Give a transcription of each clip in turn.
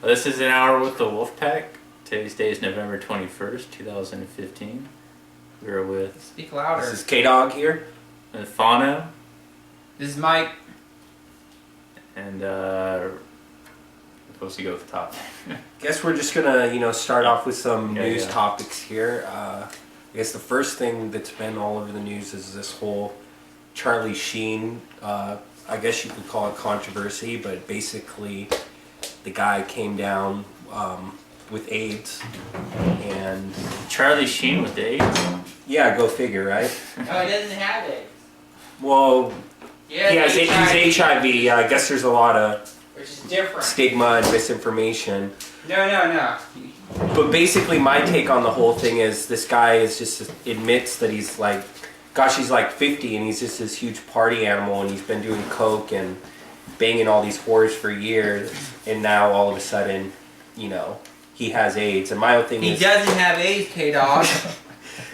This is an hour with the Wolfpack. Today's day is November 21st, 2015. We're with... Speak louder. This is K-Dog here. Fano. This is Mike. And we're supposed to go with the top. Guess we're just gonna, start off with some news topics here. I guess the first thing that's been all over the news is this whole Charlie Sheen, I guess you could call it controversy, but basically the guy came down with AIDS, and... Charlie Sheen with AIDS? Yeah, go figure, right? No, he doesn't have it. Well, He's he's HIV. I guess there's a lot of which is different. stigma and misinformation. No. But basically my take on the whole thing is this guy is just admits that he's like, gosh, he's like 50 and he's just this huge party animal and he's been doing coke and banging all these whores for years, and now all of a sudden, he has AIDS. And my whole thing is... He doesn't have AIDS, K-Dog.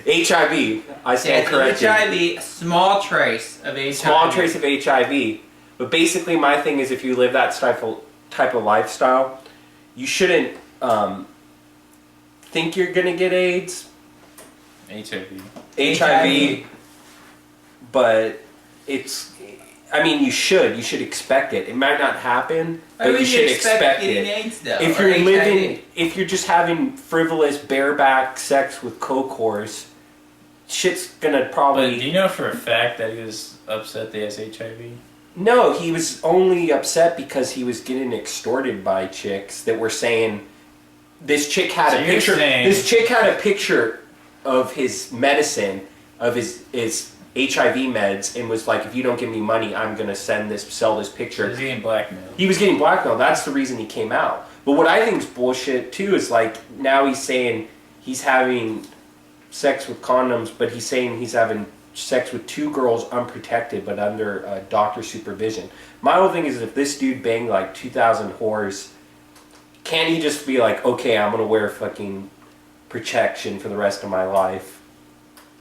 HIV. I stand corrected. HIV, small trace of HIV. Small trace of HIV. But basically my thing is if you live that type of lifestyle, you shouldn't think you're going to get AIDS. HIV. But it's... I mean, you should expect it. It might not happen, but you should expect it. AIDS, though, if you're just having frivolous bareback sex with coke whores, shit's gonna probably... But do you know for a fact that he was upset that he has HIV? No, he was only upset because he was getting extorted by chicks that were saying, this chick had a picture. This chick had a picture of his medicine, of his HIV meds, and was like, if you don't give me money, I'm going to sell this picture. He was getting blackmailed. He was getting blackmailed. That's the reason he came out. But what I think is bullshit, too, is like, now he's saying he's having sex with condoms, but he's saying he's having sex with 2 girls unprotected, but under doctor supervision. My whole thing is if this dude banged like 2,000 whores, can't he just be like, okay, I'm going to wear fucking protection for the rest of my life?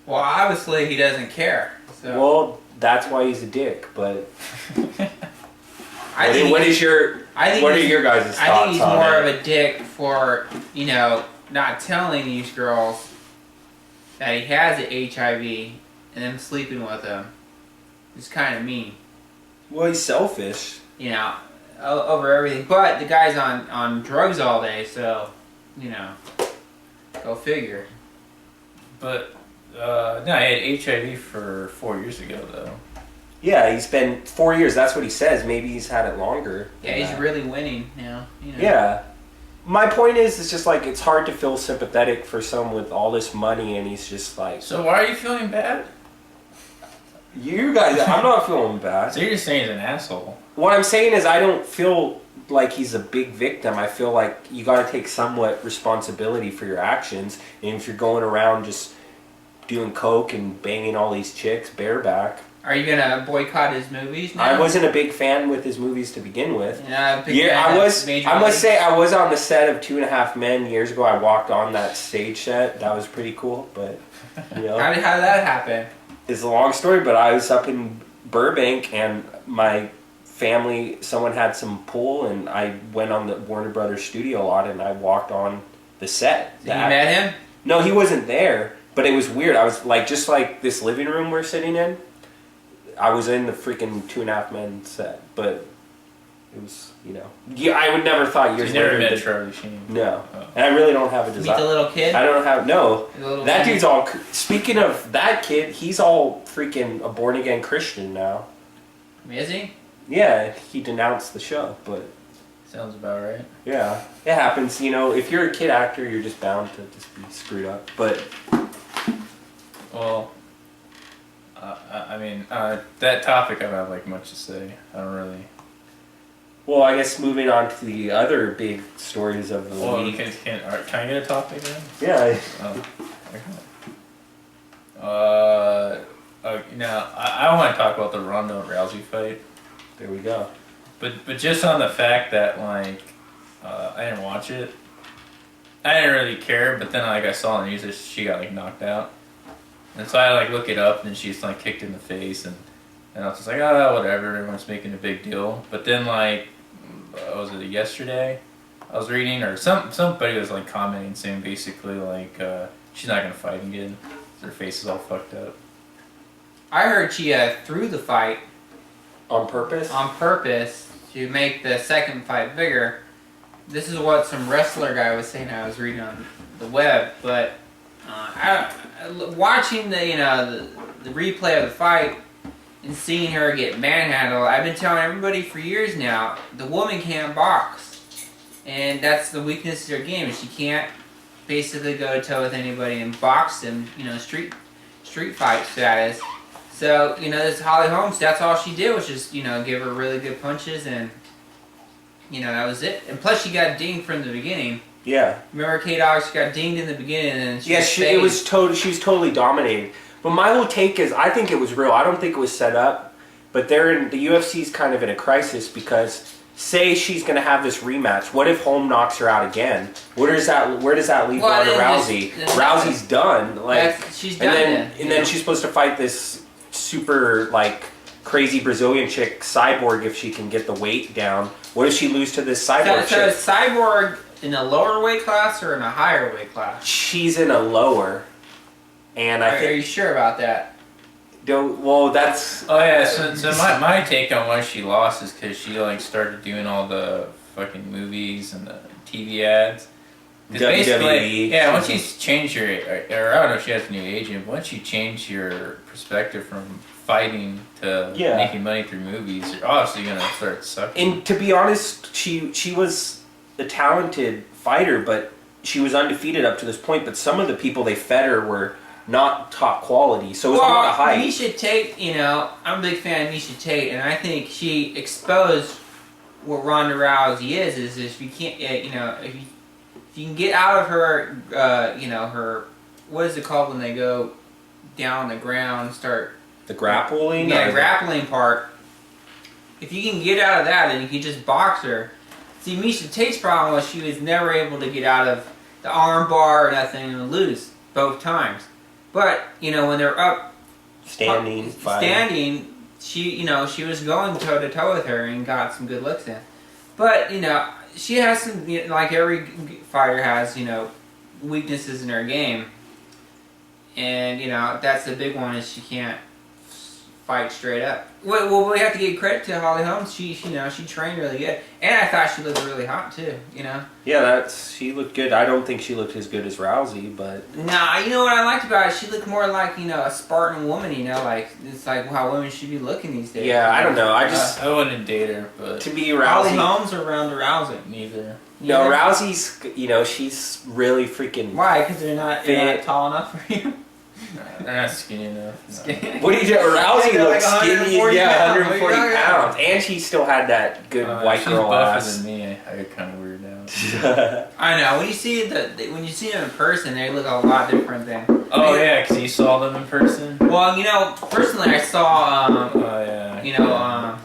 Well, obviously he doesn't care. So. Well, that's why he's a dick. But what are your guys' thoughts? I think he's more of a dick for not telling these girls that he has the HIV and then sleeping with them. It's kind of mean. Well, he's selfish. Over everything. But the guy's on drugs all day, so go figure. But. No, he had HIV for 4 years ago, though. Yeah, he's been 4 years. That's what he says. Maybe he's had it longer. Yeah, he's really winning now. Yeah. My point is, it's just like, it's hard to feel sympathetic for someone with all this money, and he's just like... So why are you feeling bad? You guys, I'm not feeling bad. So you're just saying he's an asshole. What I'm saying is I don't feel like he's a big victim. I feel like you got to take somewhat responsibility for your actions, and if you're going around just... doing coke and banging all these chicks bareback. Are you gonna boycott his movies now? I wasn't a big fan with his movies to begin with. I must say I was on the set of 2.5 Men years ago. I walked on that stage set. That was pretty cool, but How did that happen? It's a long story, but I was up in Burbank and my family, someone had some pool, and I went on the Warner Brothers studio lot and I walked on the set. You met him? No, he wasn't there. But it was weird. I was like, just like this living room we're sitting in, I was in the freaking 2.5 Men set. But it was, I would never thought years later. You never met Charlie Sheen? No. Oh. And I really don't have a desire. Meet the little kid? I don't have, no. That dude's all, speaking of that kid, he's all freaking a born again Christian now. Is he? Yeah, he denounced the show, but. Sounds about right. Yeah, it happens. If you're a kid actor, you're just bound to just be screwed up. But. Well, that topic I don't have like much to say. I don't really. Well, I guess moving on to the other big stories of the week. Can I get a topic then? Yeah. I want to talk about the Ronda Rousey fight. There we go. But just on the fact that I didn't watch it. I didn't really care, but then I saw on the news that she got knocked out. And so I look it up, and she's kicked in the face, and I was just whatever, everyone's making a big deal. But then was it yesterday? I was reading, or somebody was like commenting saying basically like she's not gonna fight again. Her face is all fucked up. I heard she threw the fight On purpose? on purpose to make the second fight bigger. This is what some wrestler guy was saying. I was reading on the web, but watching the replay of the fight and seeing her get manhandled, I've been telling everybody for years now, the woman can't box, and that's the weakness of her game. She can't basically go to toe with anybody and box them, street fight status. So this Holly Holmes, that's all she did was just give her really good punches, and that was it. And plus she got dinged from the beginning. Yeah. Remember K-Dog? She got dinged in the beginning, and she she was totally dominating. But my whole take is, I think it was real. I don't think it was set up. But the UFC's kind of in a crisis because, say she's going to have this rematch. What if Holm knocks her out again? Where does that leave Ronda Rousey? Rousey's done. She's done. And then she's supposed to fight this super crazy Brazilian chick, Cyborg, if she can get the weight down. What if she lose to this Cyborg So chick? is Cyborg in a lower weight class or in a higher weight class? She's in a lower. And I think... Are you sure about that? That's... Oh yeah, so my take on why she lost is because she started doing all the fucking movies and the TV ads. WWE. Yeah, once you change your, or I don't know if she has a new agent, but once you change your perspective from fighting to making money through movies, you're obviously going to start sucking. And to be honest, she was a talented fighter, but she was undefeated up to this point, but some of the people they fed her were not top quality, so it was a lot of hype. Miesha Tate, I'm a big fan of Miesha Tate, and I think she exposed what Ronda Rousey is if you can't, if you can get out of her, her, what is it called when they go down on the ground and start... The grappling? Yeah, grappling part. If you can get out of that, then you can just box her. See, Miesha Tate's problem was she was never able to get out of the arm bar or nothing and lose both times. But, when they're up... Standing, she was going toe-to-toe with her and got some good looks in. But, she has some, like every fighter has, weaknesses in her game. And, that's the big one is she can't fight straight up. Well, we have to give credit to Holly Holmes. She trained really good. And I thought she looked really hot, too, Yeah, she looked good. I don't think she looked as good as Rousey, but... Nah, what I liked about it, she looked more like, a Spartan woman, it's like how women should be looking these days. Yeah, I don't know. I wouldn't date her, but... To be Rousey... Holly Holmes or Ronda Rousey? Neither. No, Rousey's, she's really freaking... Why? Because they're not tall enough for you? They're not skinny enough. No. What do you do? Rousey looks skinny. 140 pounds. And she still had that good white girl ass. She's buffer than me. I get kind of weirded out. I know. When you see them in person, they look a lot different than... Oh, yeah, because you saw them in person? Well, personally, I saw... oh, yeah.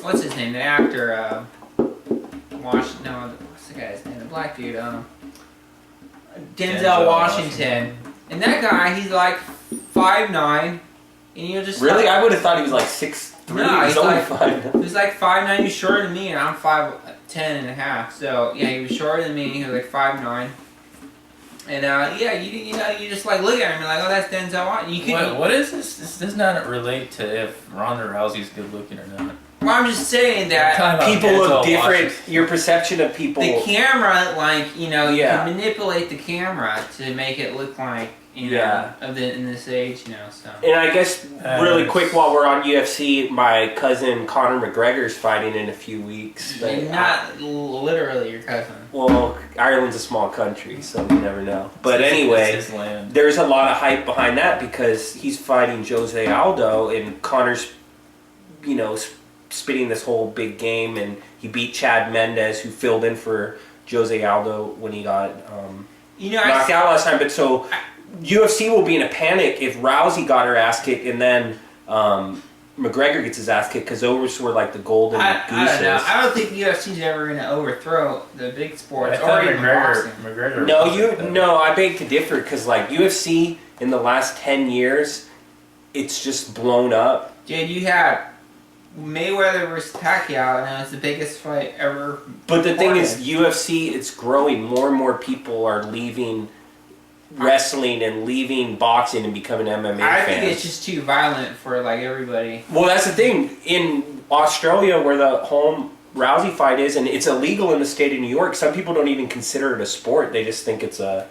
what's his name? The actor, what's the guy's name? The black dude, Denzel Washington. And that guy, he's like 5'9", and just... Really? I would have thought he was like 6'3". No, he's only 5'9". He's like 5'9", he's shorter than me, and I'm 5'10 and a half. So, yeah, he was shorter than me, he was like 5'9". And, you just like look at him and like, oh, that's Denzel Washington. What is this? This does not relate to if Ronda Rousey's good looking or not. Well, I'm just saying that people look different. Your perception of people. The camera, you can manipulate the camera to make it look like in this age, so. And I guess really quick while we're on UFC, my cousin Conor McGregor's fighting in a few weeks. But not literally your cousin. Well, Ireland's a small country, so you never know. But anyway, there's a lot of hype behind that because he's fighting Jose Aldo, and Conor's, spitting this whole big game, and he beat Chad Mendes, who filled in for Jose Aldo when he got knocked out last time. But so UFC will be in a panic if Rousey got her ass kicked, and then McGregor gets his ass kicked because those were like the golden gooses. I don't know. I don't think UFC's ever going to overthrow the big sports or even boxing. McGregor. No, I beg to differ because UFC in the last 10 years, it's just blown up. Dude, you had Mayweather versus Pacquiao, and it's the biggest fight ever. But the thing is, UFC, it's growing. More and more people are leaving wrestling and leaving boxing and becoming MMA fans. I think it's just too violent for like everybody. Well, that's the thing. In Australia, where the home Rousey fight is, and it's illegal in the state of New York, some people don't even consider it a sport. They just think it's a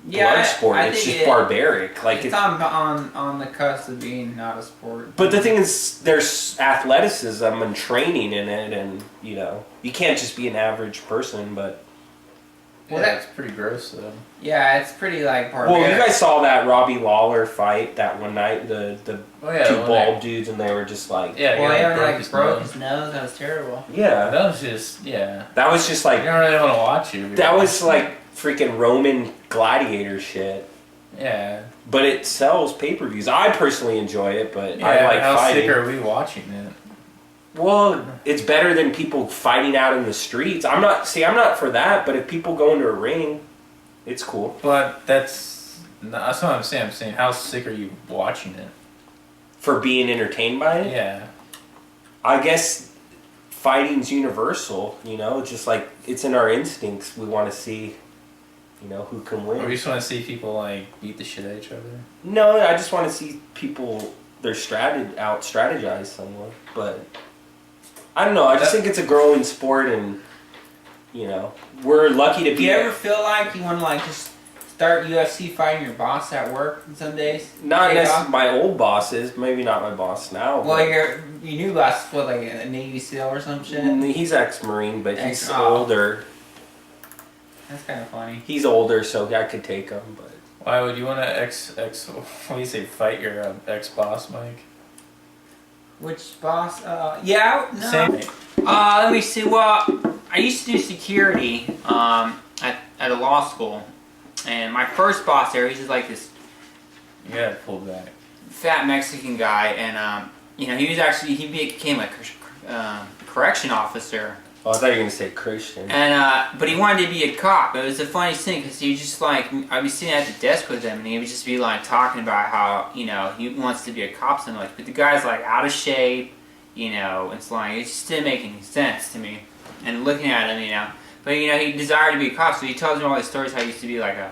blood sport. It's just barbaric. Like it's on the cusp of being not a sport. But the thing is, there's athleticism and training in it, and you can't just be an average person. But well, that's pretty gross, though. Yeah, it's pretty like barbaric. Well, you guys saw that Robbie Lawler fight that one night, the two bald dudes, and they were just like, well, he broke his nose. That was terrible. Yeah, that was just That was just like you don't really want to watch it. That was like freaking Roman gladiator shit. Yeah. But it sells pay-per-views. I personally enjoy it, but I like how fighting. How sick are we watching it? Well, it's better than people fighting out in the streets. I'm not for that, but if people go into a ring, it's cool. But that's what I'm saying. I'm saying, how sick are you watching it? For being entertained by it? Yeah. I guess fighting's universal, just like it's in our instincts. We want to see who can win. Or you just want to see people like beat the shit out of each other? No, I just want to see people strategize someone. But I don't know. I just think it's a growing sport, and we're lucky to be. Do you ever feel like you want to just start UFC fighting your boss at work some days? Not necessarily my old bosses. Maybe not my boss now. Well, your new boss was like a Navy SEAL or some shit. He's ex-Marine, but he's older. That's kind of funny. He's older, so I could take him. But why would you want to what do you say? Fight your ex-boss, Mike? Which boss? Yeah, no. Same. Let me see. Well, I used to do security at a law school, and my first boss there, he's just like this. You gotta pull back. Fat Mexican guy, and he became a correction officer. Oh, I thought you were gonna say Christian. And but he wanted to be a cop. It was the funniest thing because he just I'd be sitting at the desk with him, and he would just be talking about how he wants to be a cop so much, but the guy's out of shape. It's it just didn't make any sense to me. And looking at him, but he desired to be a cop, so he tells me all these stories how he used to be a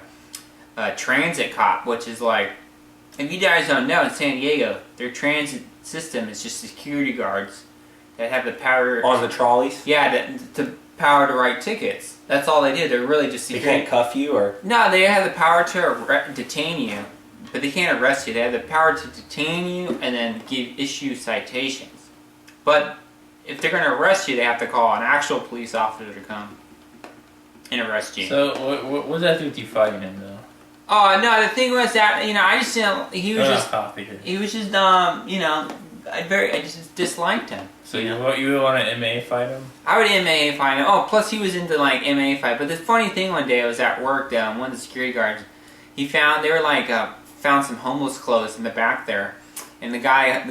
transit cop, which is if you guys don't know, in San Diego, their transit system is just security guards that have the power on the trolleys. Yeah, to power to write tickets. That's all they do. They're really just security. They can't cuff you, or no, they have the power to detain you, but they can't arrest you. They have the power to detain you and then issue citations. But if they're going to arrest you, they have to call an actual police officer to come and arrest you. So what does that do with you fighting him, though? Oh no, the thing was that I just didn't. He was just I just disliked him. So you would want to MMA fight him? I would MMA fight him. Oh, plus he was into MMA fight. But the funny thing, one day I was at work. One of the security guards, they were found some homeless clothes in the back there, and the guy,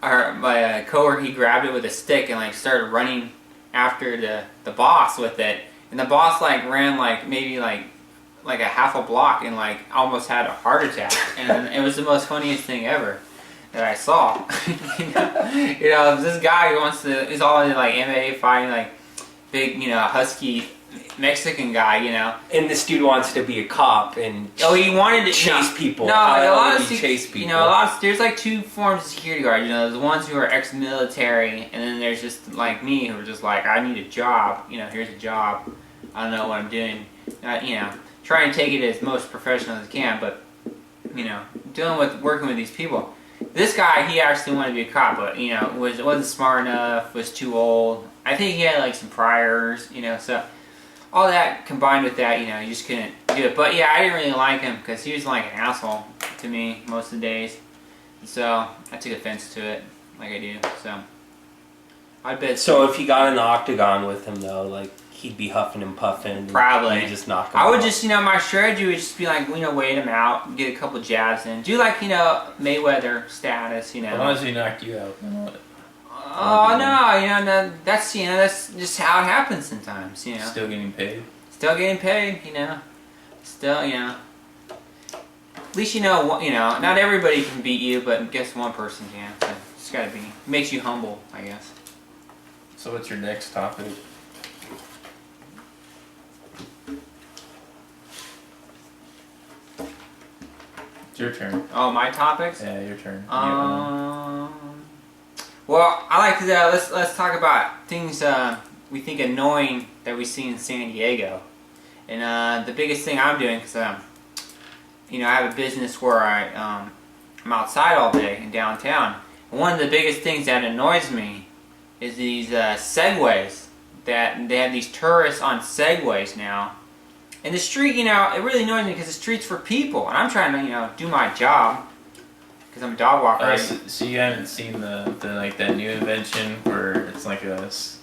my coworker, he grabbed it with a stick and started running after the boss with it, and the boss ran maybe a half a block and almost had a heart attack, and it was the most funniest thing ever that I saw. This guy is all in MMA fighting, big, husky Mexican guy, And this dude wants to be a cop and he wanted to chase people. No, a lot of chase people. There's two forms of security guard. There's the ones who are ex-military, and then there's just like me who are just I need a job. Here's a job. I don't know what I'm doing. Try and take it as most professional as I can, but working with these people. This guy, he actually wanted to be a cop, but wasn't smart enough, was too old. I think he had some priors, so all that combined with that, you just couldn't do it. But yeah, I didn't really like him because he was an asshole to me most of the days. So I took offense to it, like I do. So I bet. So if you got in the octagon with him though, he'd be huffing and puffing. Probably. And just knock him I would out. just, my strategy would just be wait him out, get a couple jabs in, do Mayweather status, As long as he knocked you out. Oh no, that's just how it happens sometimes, Still getting paid. Still getting paid, Still, At least not everybody can beat you, but guess one person can. So it's It's gotta be. Makes you humble, I guess. So what's your next topic? It's your turn. Oh, my topics? Yeah, your turn. Well, I like to let's talk about things we think annoying that we see in San Diego, and the biggest thing I'm doing because I have a business where I'm outside all day in downtown. And one of the biggest things that annoys me is these segways that they have these tourists on segways now. And the street, it really annoys me because the street's for people, and I'm trying to do my job. Because I'm a dog walker. So you haven't seen the like that new invention where it's like it's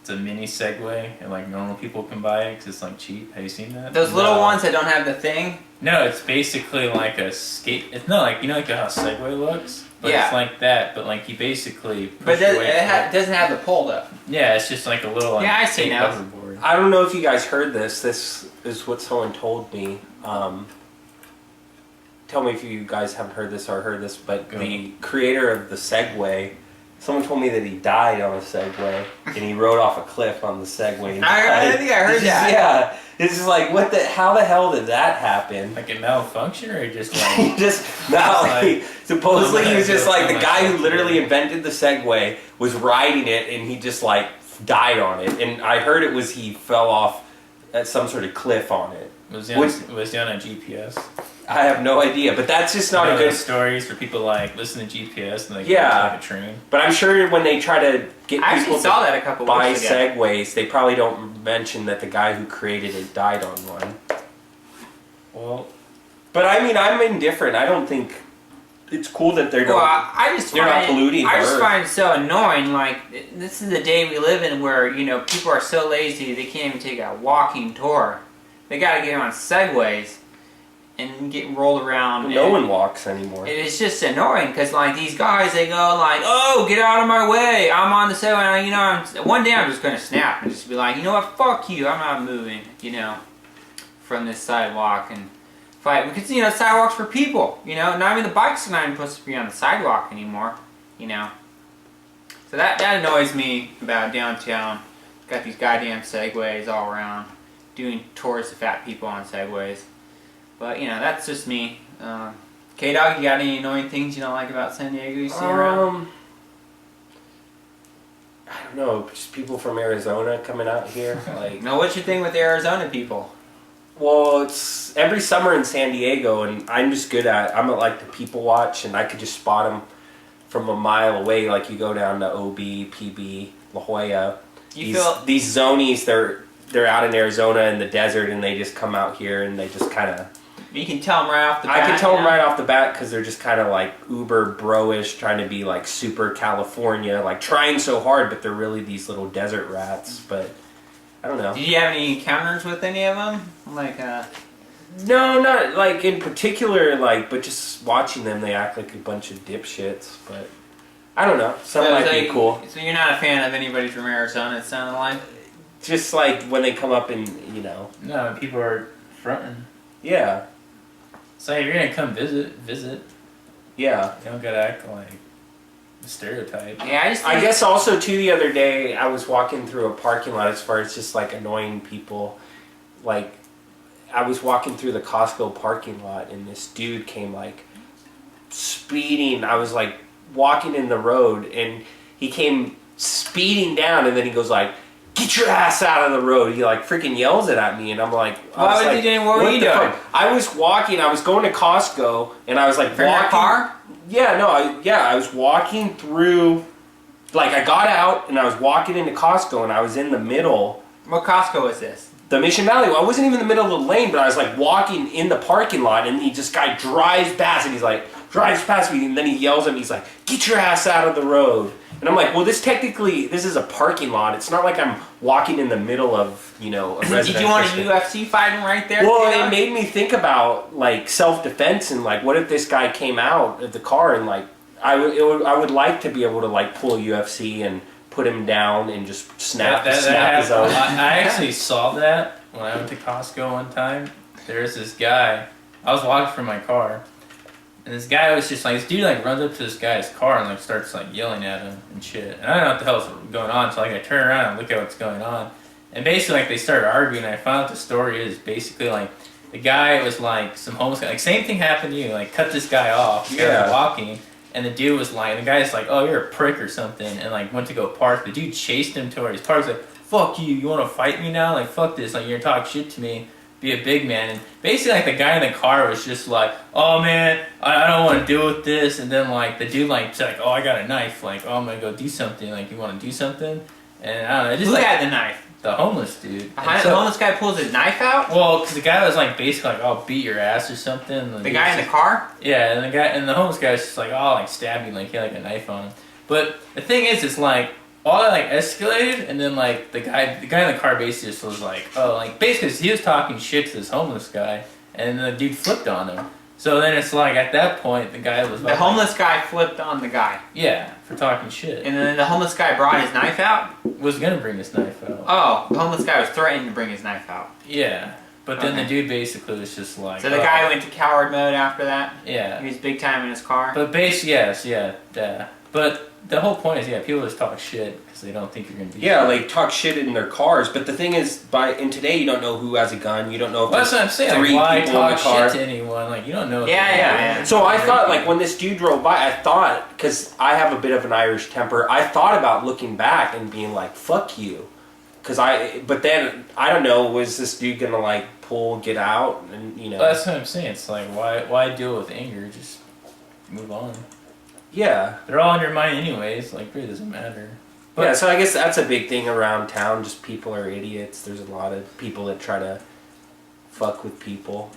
a mini Segway and like normal people can buy it because it's like cheap. Have you seen that? Those little ones that don't have the thing? No, it's basically like a skate. It's not like like how Segway looks, but Yeah. it's like that. But like you basically push But your way it doesn't have the pole though. yeah, it's just like a little like Yeah, I see fake now. hoverboard. I don't know if you guys heard this. This is what someone told me. Tell me if you guys haven't heard this or heard this, but the creator of the Segway, someone told me that he died on a Segway and he rode off a cliff on the Segway. I think I heard that. Yeah, it's just like how the hell did that happen? Like it malfunction or just like Supposedly he was just like the guy who literally invented the Segway was riding it and he just like died on it. And I heard it was he fell off at some sort of cliff on it. was he on a GPS? I have no idea, but that's just not a good stories for people like listen to GPS and they Yeah. take a train. But I'm sure when they try to get I people actually saw to that a couple buy weeks ago. Segways, they probably don't mention that the guy who created it died on one. Well, But I mean, I'm indifferent. I don't think it's cool that they're Well, not. I just They're find not polluting I the just earth. find it so annoying. Like this is the day we live in, where people are so lazy they can't even take a walking tour. They got to get on segways and get rolled around. No one walks anymore. It's just annoying because like these guys, they go like, "Oh, get out of my way! I'm on the segway." One day I'm just gonna snap and just be like, "You know what? Fuck you! I'm not moving." From this sidewalk and fight because sidewalks for people. The bikes are not even supposed to be on the sidewalk anymore. So that annoys me about downtown. Got these goddamn segways all around, doing tours of fat people on segways. But that's just me. K-Dog, you got any annoying things you don't like about San Diego you see around? I don't know, just people from Arizona coming out here. Like, No, what's your thing with Arizona people? well, it's every summer in San Diego, and I'm just good I'm like the people watch, and I could just spot them from a mile away. Like you go down to OB, PB, La Jolla. These zonies, they're out in Arizona in the desert, and they just come out here and they just kind of. You can tell them right off the bat. I can tell them right off the bat because they're just kind of like uber bro-ish, trying to be like super California, like trying so hard, but they're really these little desert rats. But I don't know. Did you have any encounters with any of them? No, not like in particular, but just watching them, they act like a bunch of dipshits. But I don't know. Some might be cool. So you're not a fan of anybody from Arizona, it sounded like? Just like when they come up and, no, people are fronting. Yeah. So if you're gonna come visit. Yeah. You don't gotta act like a stereotype. Yeah, I guess also too the other day I was walking through a parking lot as far as just like annoying people. Like I was walking through the Costco parking lot and this dude came like speeding. I was like walking in the road and he came speeding down and then he goes like, "Get your ass out of the road." He like freaking yells it at me and I'm like, What were you doing? I was walking, I was going to Costco and I was like From walking. your car? Yeah, no, I was walking through, like I got out and I was walking into Costco and I was in the middle. What Costco is this? The Mission Valley. Well, I wasn't even in the middle of the lane, but I was like walking in the parking lot and guy drives past and he's like, drives past me and then he yells at me, he's like, "Get your ass out of the road." And I'm like, well, this is a parking lot. It's not like I'm walking in the middle of, a residential. Did you want a UFC fighting right there? Well, it made me think about like self-defense and like, what if this guy came out of the car and like, I would like to be able to like pull UFC and put him down and just snap his own. I actually saw that when I went to Costco one time. There's this guy. I was walking from my car, And this guy was just like, this dude like runs up to this guy's car and like starts like yelling at him and shit. And I don't know what the hell's going on, so like I turn around and look at what's going on. And basically like they started arguing, and I found out the story is basically like the guy was like some homeless guy. Like same thing happened to you, like cut this guy off, you guys were walking, and the dude was like, the guy's like, oh, you're a prick or something, and like went to go park. The dude chased him toward his car. He's like, fuck you want to fight me now? Like fuck this, like you're gonna talk shit to me. Be a big man. And basically like the guy in the car was just like, oh man, I don't want to deal with this. And then like the dude like said like, oh, I got a knife, like, oh, I'm gonna go do something, like you want to do something? And I don't know, just Who like, had the knife? the homeless dude. The homeless guy pulls his knife out? Well, because the guy was like basically like, I'll beat your ass or something. The guy in the car? Yeah, and the homeless guy was just like, oh, like stab you, like he had like a knife on him. But the thing is, it's like all that like escalated, and then like the guy in the car basically just was like, oh, like basically he was talking shit to this homeless guy, and the dude flipped on him. So then it's like at that point the guy was The homeless guy flipped on the guy. Yeah, for talking shit. And then the homeless guy brought his knife out? Was gonna bring his knife out. Oh, the homeless guy was threatening to bring his knife out. Yeah, but then the dude basically was just like. So the guy went to coward mode after that? Yeah. He was big time in his car? But basically, yes, yeah. But the whole point is, people just talk shit because they don't think you're gonna be. Yeah, like talk shit in their cars. But the thing is, in today, you don't know who has a gun. You don't know if that's what I'm saying. three like, why people in the talk car. shit to anyone? Like you don't know. Yeah. So I thought, like when this dude drove by, I thought, because I have a bit of an Irish temper, I thought about looking back and being like, "Fuck you," but then I don't know, was this dude gonna like get out, and you know? Well, that's what I'm saying. It's like why deal with anger? Just move on. Yeah. They're all on your mind anyways. Like, it really doesn't matter. But, yeah, so I guess that's a big thing around town. Just people are idiots. There's a lot of people that try to fuck with people,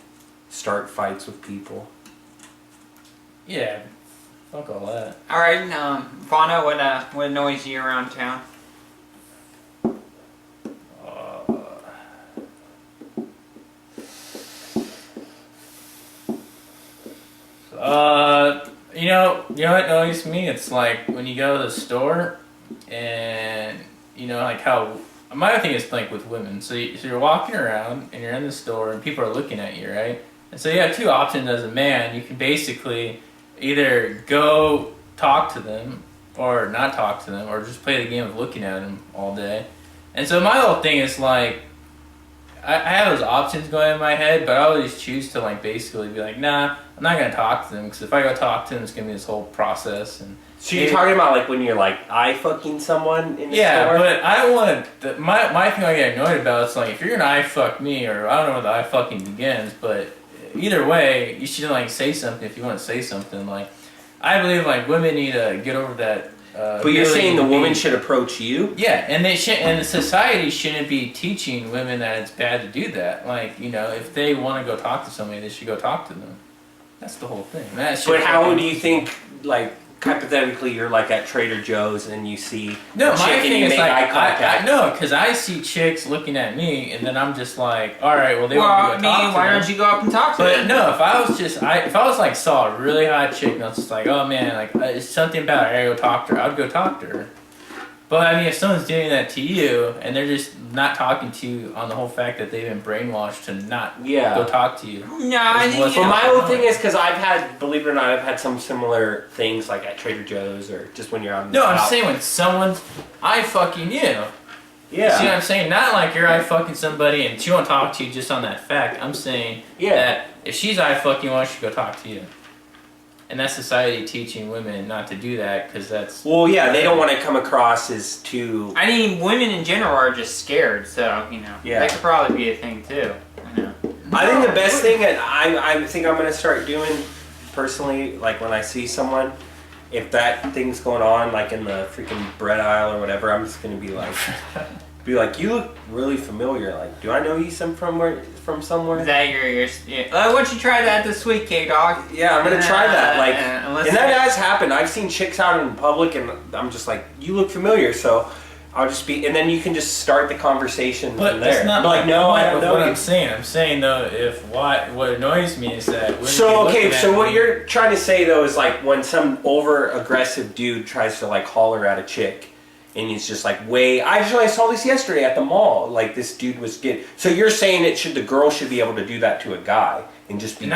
start fights with people. Yeah, fuck all that. Alright, Fano, what annoys you around town? You know what annoys me? It's like when you go to the store and, like how, my thing is like with women. So you're walking around and you're in the store and people are looking at you, right? And so you have two options as a man. You can basically either go talk to them or not talk to them or just play the game of looking at them all day. And so my whole thing is like, I have those options going in my head, but I always choose to like basically be like, nah, I'm not gonna talk to them because if I go talk to them, it's gonna be this whole process. And so you're talking about like when you're like eye fucking someone in the store? Yeah, but I don't want to. My thing I get annoyed about is like if you're gonna eye fuck me, or I don't know where the eye fucking begins, but either way, you should like say something if you want to say something. Like I believe like women need to get over that. But you're saying the woman should approach you? Yeah, and they should, and the society shouldn't be teaching women that it's bad to do that. Like, if they want to go talk to somebody, they should go talk to them. That's the whole thing. But how do you think, like, hypothetically, you're like at Trader Joe's and you see no, a chick and you make eye contact? No, because I see chicks looking at me, and then I'm just like, all right, well, they want to go talk to them. Why don't you go up and talk to them? But no, if I was like saw a really hot chick and I was just like, oh man, like it's something about her, I gotta go talk to her. I'd go talk to her. But I mean, if someone's doing that to you and they're just not talking to you on the whole fact that they've been brainwashed to not go talk to you. No, I think. Well, my whole thing is because I've had, believe it or not, I've had some similar things like at Trader Joe's or just when you're out. No, I'm saying when someone's eye fucking you. Yeah. See what I'm saying? Not like you're eye fucking somebody and she won't talk to you just on that fact. I'm saying that if she's eye fucking, why don't she go talk to you? And that's society teaching women not to do that because that's... Well, yeah, they don't want to come across as too... I mean, women in general are just scared, so, that could probably be a thing, too. I think the best thing that I think I'm going to start doing, personally, like when I see someone, if that thing's going on, like in the freaking bread aisle or whatever, I'm just going to be like, you look really familiar. Like, do I know you from somewhere? Is that your why don't you try that this week, K-Dog? Yeah, I'm gonna try that. Like, and that has happened. I've seen chicks out in public, and I'm just like, you look familiar. So I'll just be, and then you can just start the conversation from there. That's not like, no, I don't know. What I'm saying though, what annoys me is that. So what you're trying to say though is like when some over aggressive dude tries to like holler at a chick. And he's just like, I saw this yesterday at the mall. Like, this dude was getting... So you're saying the girl should be able to do that to a guy and just be just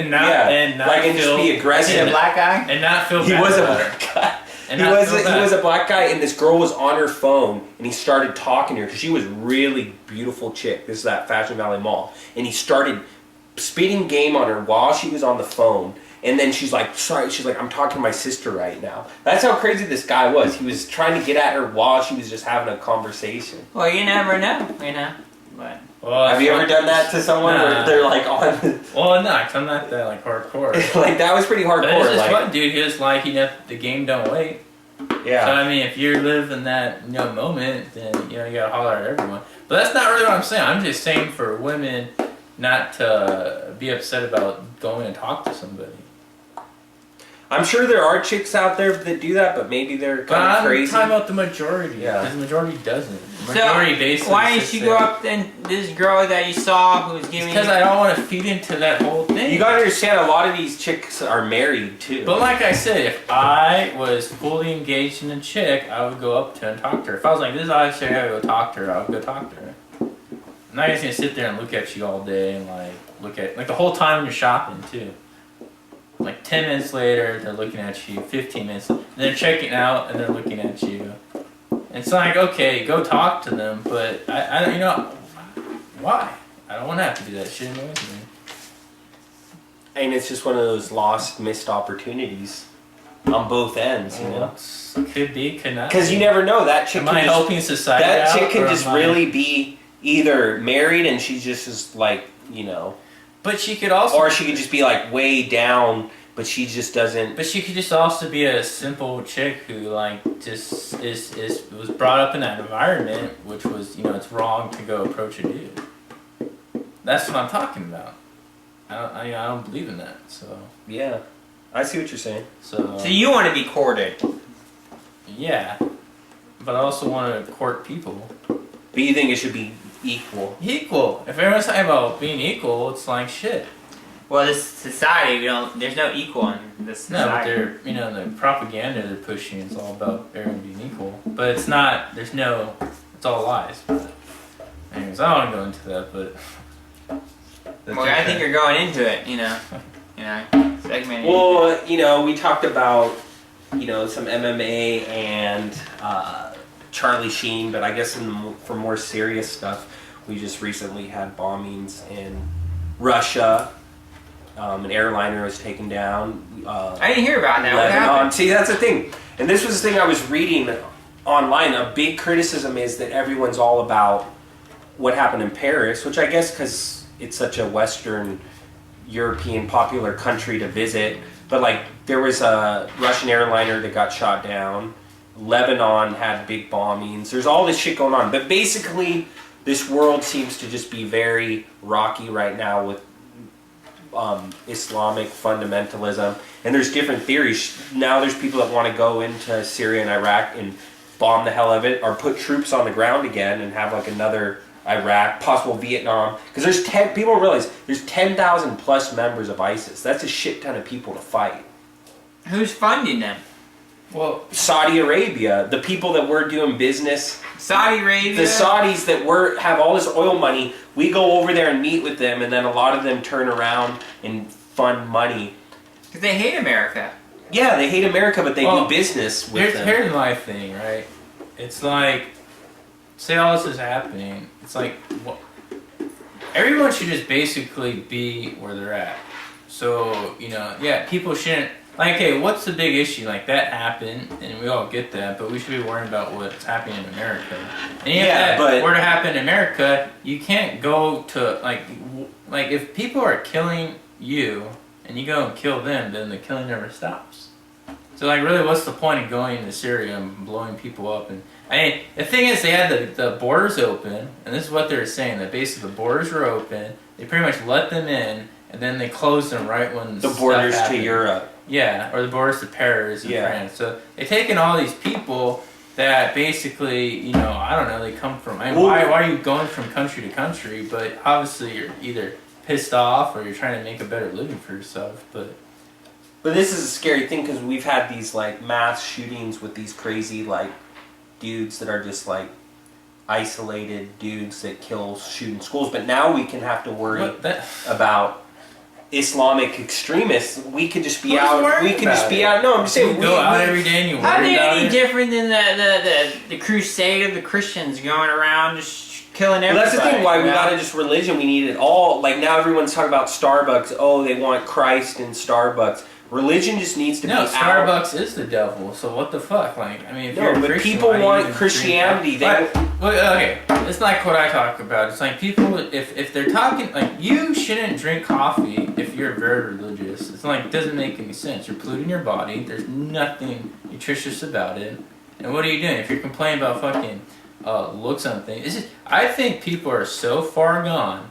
be aggressive. Is he a black guy? And not feel bad. He was a black guy. He was a black guy, and this girl was on her phone, and he started talking to her because she was really beautiful chick. This is at Fashion Valley Mall. And he started spitting game on her while she was on the phone. And then she's like, sorry, I'm talking to my sister right now. That's how crazy this guy was. He was trying to get at her while she was just having a conversation. Well, you never know, But have you ever done that to someone where they're like on? Well, no, cause I'm not that like hardcore. Like that was pretty hardcore. But it's just fun, dude. He was like, the game don't wait. Yeah. So I mean, if you live in that moment, then you gotta holler at everyone. But that's not really what I'm saying. I'm just saying for women not to be upset about going and talk to somebody. I'm sure there are chicks out there that do that, but maybe they're kind of crazy. I'm talking about the majority. Yeah. Because the majority doesn't. The so, majority basically. Why didn't you go up and this girl that you saw who was giving? Because I don't want to feed into that whole thing. You gotta understand, a lot of these chicks are married too. But like I said, if I was fully engaged in a chick, I would go up to her and talk to her. If I was like, this is obviously I gotta go talk to her, I would go talk to her. I'm not just gonna sit there and look at you all day and look at the whole time when you're shopping too. Like 10 minutes later, they're looking at you. 15 minutes, and they're checking out and they're looking at you. And it's like, okay, go talk to them, but I don't, why? I don't want to have to do that shit annoys me. And it's just one of those missed opportunities on both ends, you know? Could be, could not. Because you never know. That chick Am I helping society That out, chick can just am I... really be either married and she just is like, But she could also... Or she could just be like way down, but she just doesn't... But she could just also be a simple chick who just was brought up in that environment, which was, it's wrong to go approach a dude. That's what I'm talking about. I don't believe in that, so... Yeah, I see what you're saying. So you want to be courted? Yeah, but I also want to court people. But you think it should be equal? Equal. If everyone's talking about being equal, it's like shit. Well, this society, there's no equal in this society. No, but the propaganda they're pushing is all about everyone being equal. But it's not, it's all lies. But anyways, I don't want to go into that, but... Well, I think you're going into it, segmenting. Well, we talked about, some MMA and Charlie Sheen, but I guess for more serious stuff, we just recently had bombings in Russia. An airliner was taken down. I didn't hear about that. What happened? See, that's the thing. And this was the thing I was reading online. A big criticism is that everyone's all about what happened in Paris, which I guess because it's such a Western European popular country to visit. But there was a Russian airliner that got shot down. Lebanon had big bombings. There's all this shit going on. But basically, this world seems to just be very rocky right now with Islamic fundamentalism. And there's different theories. Now there's people that want to go into Syria and Iraq and bomb the hell of it, or put troops on the ground again and have another Iraq, possible Vietnam. Because people don't realize there's 10,000 plus members of ISIS. That's a shit ton of people to fight. Who's funding them? Well, Saudi Arabia, the people that we're doing business. Saudi Arabia? The Saudis that have all this oil money, we go over there and meet with them, and then a lot of them turn around and fund money. Because they hate America. Yeah, they hate America, but they do business with them. Here's my thing, right? It's like, say all this is happening, it's like, everyone should just basically be where they're at. So, people shouldn't... okay, what's the big issue? That happened, and we all get that, but we should be worrying about what's happening in America. And if that were to happen in America, you can't go to, if people are killing you, and you go and kill them, then the killing never stops. So, really, what's the point of going into Syria and blowing people up? And the thing is, they had the borders open, and this is what they were saying, that basically the borders were open, they pretty much let them in, and then they closed them right when the borders to Europe. Yeah, or the borders to Paris and France. So they've taken all these people that basically, I don't know, they come from... why are you going from country to country? But obviously you're either pissed off or you're trying to make a better living for yourself. But this is a scary thing because we've had these mass shootings with these crazy dudes that are just like isolated dudes that kill, shoot in schools. But now we can have to worry about Islamic extremists. We could just be out. We could just be out. No, I'm just saying. You go out every day and you worry about it. How are they any different than the crusade of the Christians going around just killing everybody? Well, that's the thing. Why we got just religion? We need it all. Like now, everyone's talking about Starbucks. Oh, they want Christ in Starbucks. Religion just needs to be out. Starbucks is the devil. So what the fuck? Like, I mean, if you're a Christian, people want Christianity. Okay, it's like what I talk about. It's like people, if they're talking, like, you shouldn't drink coffee if you're very religious. It's like, it doesn't make any sense. You're polluting your body. There's nothing nutritious about it. And what are you doing? If you're complaining about fucking looks on things, it's just, I think people are so far gone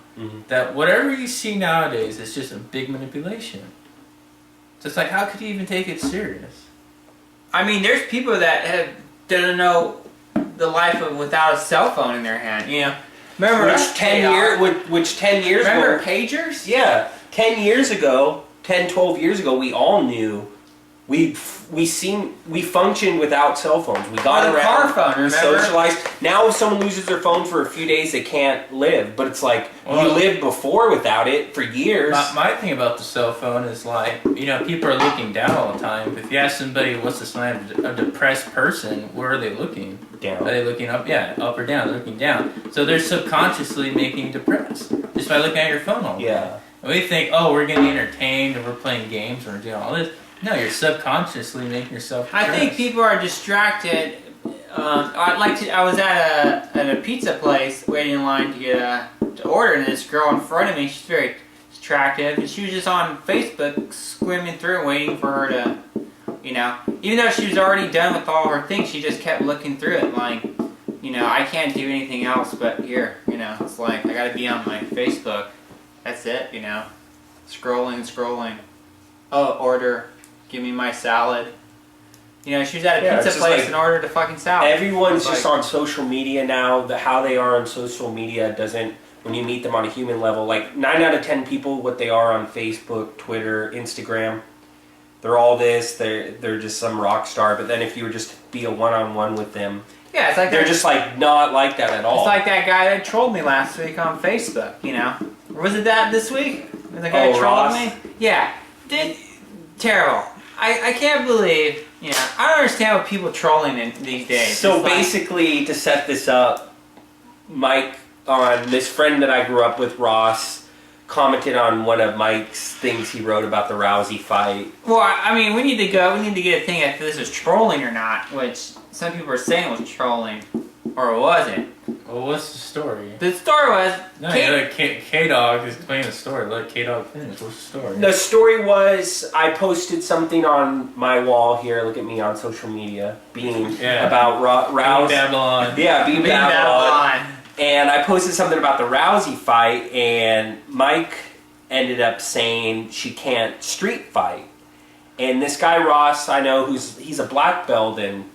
that whatever you see nowadays is just a big manipulation. So it's like, how could you even take it serious? I mean, there's people that don't know the life of without a cell phone in their hand. You know, remember which 10 years remember ago, pagers? Yeah, 10 years ago, 10, 12 years ago, we all knew we functioned without cell phones. We got around, car phone, we socialized. Now, if someone loses their phone for a few days, they can't live. But it's like you lived before without it for years. My thing about the cell phone is like, you know, people are looking down all the time. If you ask somebody what's the sign of a depressed person, where are they looking? Down. Are they looking up? Yeah, up or down. They're looking down. So they're subconsciously making depressed just by looking at your phone all day. Yeah. And we think, oh, we're getting entertained and we're playing games and we're doing all this. No, you're subconsciously making yourself depressed. I think people are distracted. I was at a pizza place waiting in line to get to order, and this girl in front of me, she's very attractive, and she was just on Facebook swimming through, waiting for her to, you know, even though she was already done with all her things, she just kept looking through it, like, you know, I can't do anything else but here, you know, it's like I gotta be on my Facebook. That's it, you know, scrolling. Oh, order. Give me my salad. You know, she was at a pizza place like, and ordered a fucking salad. Everyone's just on social media now. How they are on social media doesn't, when you meet them on a human level, like 9 out of 10 people, what they are on Facebook, Twitter, Instagram, they're all this. They're just some rock star. But then if you were just to be a one-on-one with them, yeah, it's like they're just like not like that at all. It's like that guy that trolled me last week on Facebook. You know, or was it that this week? The guy trolled Ross? me. Yeah, terrible. I can't believe, you know, I don't understand what people trolling in these days. So basically, to set this up, Mike, on this friend that I grew up with, Ross, commented on one of Mike's things he wrote about the Rousey fight. Well, I mean, we need to get a thing if this is trolling or not, which some people are saying was trolling, or it wasn't. Well, what's the story? The story was... No, K-Dog is playing the story. Let K-Dog finish. What's the story? The story was, I posted something on my wall here, look at me on social media, about Rousey. Being Babylon. Yeah, Being Babylon. And I posted something about the Rousey fight, and Mike ended up saying she can't street fight. And this guy, Ross, I know, he's a black belt in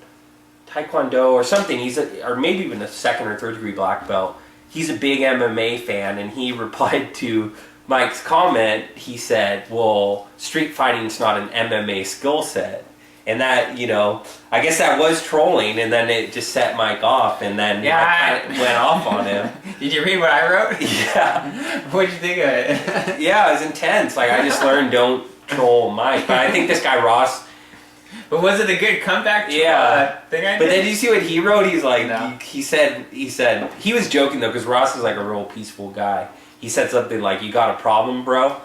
Taekwondo or something. Or maybe even a second or third degree black belt. He's a big MMA fan, and he replied to Mike's comment. He said, well, street fighting's not an MMA skill set. And that, you know, I guess that was trolling, and then it just set Mike off, and then Mike went off on him. Did you read what I wrote? Yeah. What'd you think of it? Yeah, it was intense. Like, I just learned don't troll Mike. But I think this guy, Ross... But was it a good comeback? Thing I did? But then did you see what he wrote? He's like, no. he said, he was joking though, because Ross is like a real peaceful guy. He said something like, you got a problem, bro?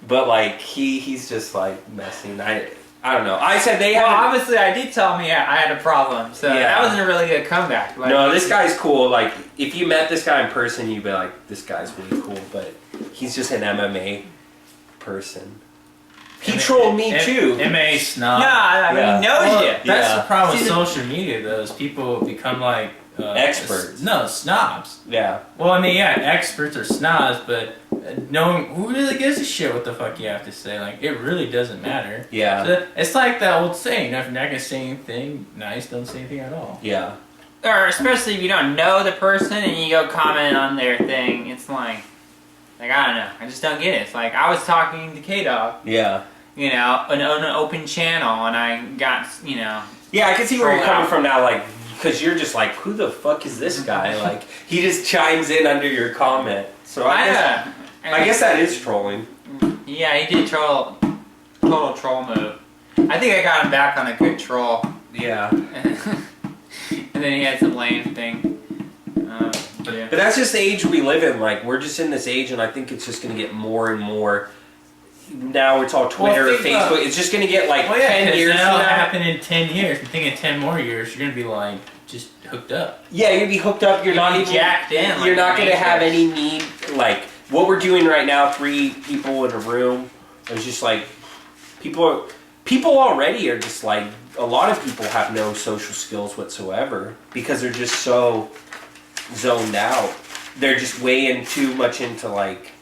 But like, he's just like messing. I don't know. I said they had... Well, obviously I did tell him, I had a problem. So that wasn't a really good comeback. Like, no, this guy's cool. Like, if you met this guy in person, you'd be like, this guy's really cool. But he's just an MMA person. He trolled me too. MMA snob. Yeah, I mean, he knows you. That's the problem with social media, though, is people become like... experts. No, snobs. Yeah. Well, I mean, yeah, experts are snobs, but who really gives a shit what the fuck you have to say? Like, it really doesn't matter. Yeah. So it's like that old saying, if you're not going to say anything nice, don't say anything at all. Yeah. Or especially if you don't know the person and you go comment on their thing, it's like, I don't know. I just don't get it. It's like, I was talking to K-Dog. Yeah. You know, on an open channel, and I got, you know... Yeah, I can see where you're coming from now, like, because you're just like, who the fuck is this guy? Like, he just chimes in under your comment. So I guess that is trolling. Yeah, he did total troll move. I think I got him back on a good troll. Yeah. And then he had some lame thing. Yeah. But that's just the age we live in. Like, we're just in this age, and I think it's just going to get more and more. Now it's all Twitter, Facebook. It's just going to get like 10 years. That'll happen in 10 years. I'm thinking 10 more years, you're going to be like just hooked up. Yeah, you're going to be hooked up. You're not even jacked in. You're not going to have any need. Like what we're doing right now, 3 people in a room. It's just like people already are just like, a lot of people have no social skills whatsoever because they're just so zoned out. They're just way too much into like.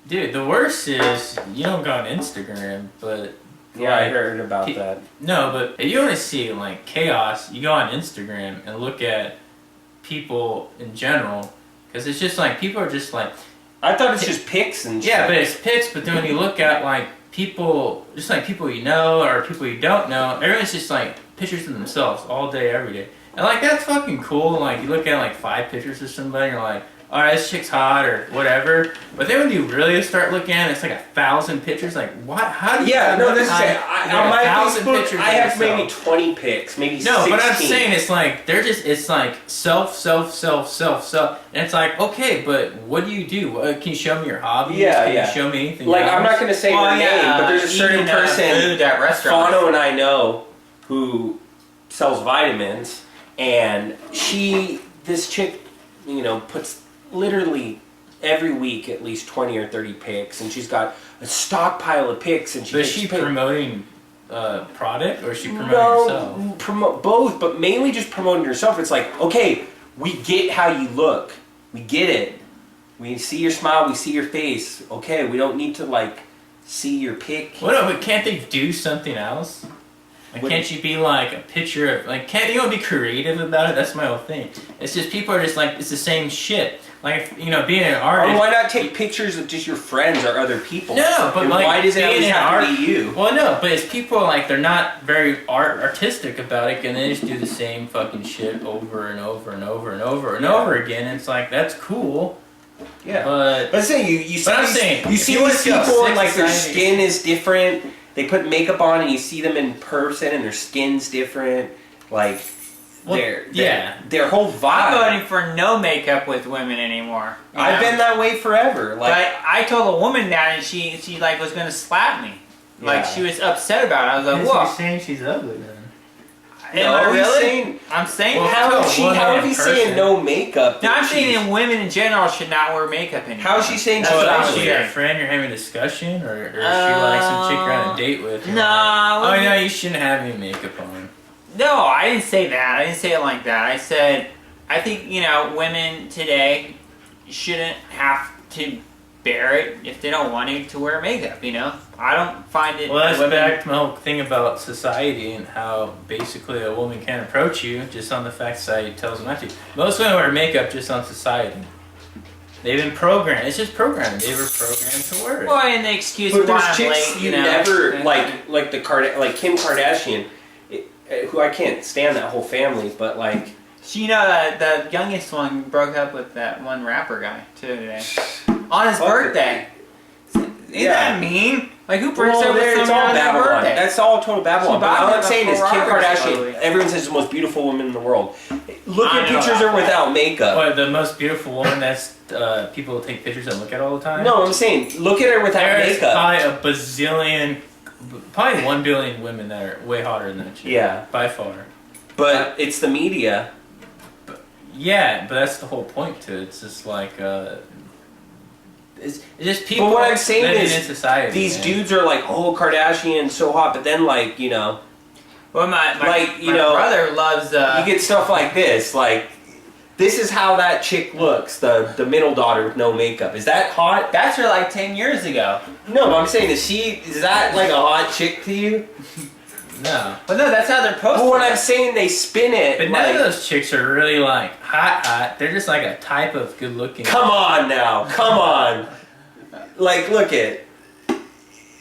Dude, the worst is you don't go on Instagram, but yeah, I heard about that. No, but if you want to see like chaos, you go on Instagram and look at people in general, because it's just like people are just like. I thought it's just pics and shit. Yeah, but it's pics. But then when you look at like people, just like people you know or people you don't know, everyone's just like pictures of themselves all day, every day, and like that's fucking cool. Like you look at like 5 pictures of somebody, and you're like, all right, this chick's hot or whatever. But then when you really start looking at it, it's like 1,000 pictures. Like, what? How do you? Yeah, no, this is it. On my Facebook, I have yourself. maybe 20 pics, maybe 16. No, but I'm saying it's like they're just. It's like self, and it's like okay, but what do you do? Can you show me your hobbies? Can you show me anything? Like else? I'm not going to say her name, but there's a certain person, food at restaurants. Fano and I know, who sells vitamins, and this chick, puts literally every week at least 20 or 30 pics, and she's got a stockpile of pics. And is she promoting product or is she promoting herself? Promote both, but mainly just promoting herself. It's like, okay, we get how you look, we get it, we see your smile, we see your face. Okay, we don't need to like see your pic. Well, no, but can't they do something else? Like, can't you be like a picture of like? Can't you be creative about it? That's my whole thing. It's just people are just like it's the same shit. Like being an artist. Or why not take pictures of just your friends or other people? No, but like why does it always have to be you? Well, no, but it's people like they're not very artistic about it, and they just do the same fucking shit over and over and over and over and over again. And it's like that's cool. Yeah, but I'm saying you see these people and like their skin is different. They put makeup on and you see them in person and their skin's different. Like, their whole vibe. I'm voting for no makeup with women anymore. I've been that way forever. Like, but I told a woman that and she like was going to slap me. Yeah. Like, she was upset about it. I was like, whoa. You're saying she's ugly then. Am I really? I'm saying how is he saying no makeup? No, I'm saying women in general should not wear makeup anymore. How is she saying she's ugly? ugly? Is she a friend you're having a discussion, or is she like some chick you're on a date with? No. Like, oh no, you shouldn't have any makeup on. No, I didn't say that. I didn't say it like that. I said, I think, women today shouldn't have to bear it if they don't want to wear makeup, I don't find it... Well, that's back to my whole thing about society and how basically a woman can't approach you just on the fact society tells them not to. Most women wear makeup just on society. They've been programmed. It's just programmed. They were programmed to wear it. Well, and the excuse but why there's I'm chicks late, you never... Like Kim Kardashian, who I can't stand that whole family, but like... the youngest one broke up with that one rapper guy, too, today. On his birthday. Isn't that mean? Like, who breaks up with someone on their birthday? That's all total Babylon. But all I'm saying is Kim Kardashian, totally. everyone says the most beautiful woman in the world. Look at pictures of her without makeup. What, the most beautiful woman that's people take pictures and look at all the time? No, I'm saying, look at her without There's makeup. probably 1 billion women that are way hotter than that chick. Yeah. By far. But it's the media. Yeah, but that's the whole point to it. It's just like... It's just people. But what I'm saying is, in society, these dudes are like, oh, Kardashian, so hot, but then like, Well, my brother loves. You get stuff like this, like, this is how that chick looks, the middle daughter with no makeup. Is that hot? That's her like 10 years ago. No, but I'm saying, is that like a hot chick to you? No. But no, that's how they're posted. Well, what I'm saying, they spin it. But none of those chicks are really like hot. They're just like a type of good looking. Come on now. Come on. Like, look at.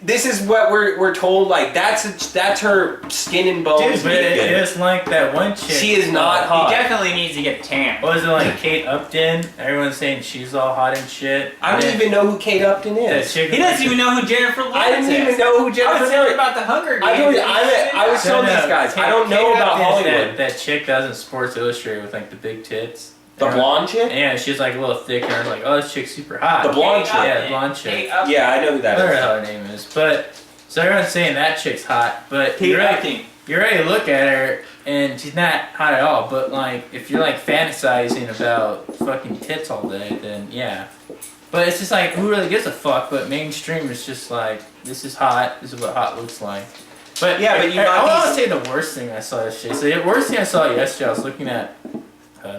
this is what we're told. Like that's her skin and bones. Dude, but it's like that one chick. She is not hot. He definitely needs to get tan. What was it like Kate Upton? Everyone's saying she's all hot and shit. I don't even know who Kate Upton is. He doesn't even know who Jennifer Lawrence I didn't even know who I Jennifer was Lawrence telling is. about the Hunger Games. I was telling these guys. I don't know about Hollywood. That chick that was in Sports Illustrated with like the big tits. The blonde chick? Yeah, she's like a little thicker. And I was like, oh, this chick's super hot. The blonde chick? Yeah, the blonde chick. Yeah, I know who that I don't know is. how her name is. But, so everyone's saying that chick's hot. But you're ready to look at her, and she's not hot at all. But, like, if you're, like, fantasizing about fucking tits all day, then yeah. But it's just like, who really gives a fuck? But mainstream is just like, this is hot. This is what hot looks like. But yeah, but I want to say the worst thing I saw yesterday. So the worst thing I saw yesterday, I was looking at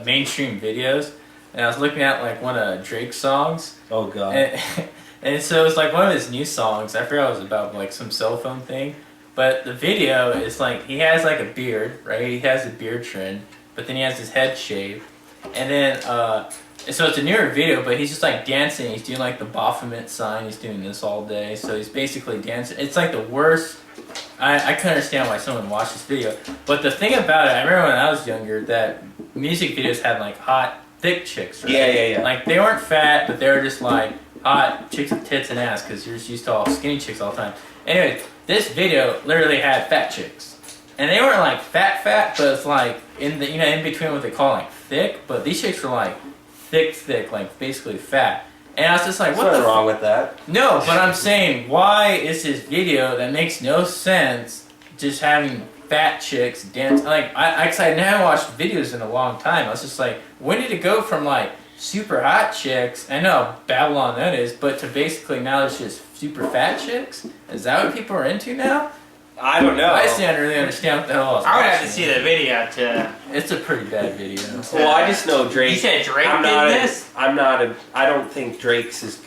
mainstream videos, and I was looking at like one of Drake's songs. Oh god. And so it was like one of his new songs. I forgot it was about like some cell phone thing. But the video is like he has like a beard, right? He has a beard trend, but then he has his head shaved. And then so it's a newer video, but he's just like dancing. He's doing like the Baphomet sign. He's doing this all day. So he's basically dancing. It's like the worst. I couldn't understand why someone watched this video. But the thing about it, I remember when I was younger that music videos had like hot, thick chicks, right? Yeah. Like they weren't fat, but they were just like hot chicks with tits and ass because you're just used to all skinny chicks all the time. Anyway, this video literally had fat chicks. And they weren't like fat, but it's like in the in between what they call like thick, but these chicks were like thick, like basically fat. And I was just like, what's wrong with that? No, but I'm saying, why is this video that makes no sense just having fat chicks dance? Like, I haven't watched videos in a long time. I was just like, when did it go from like super hot chicks, I know Babylon that is, but to basically now it's just super fat chicks? Is that what people are into now? I don't know. I just didn't really understand what the hell I was I would have to watching. see the video to... It's a pretty bad video. Well, I just know Drake. You said Drake did this? I don't think Drake's is,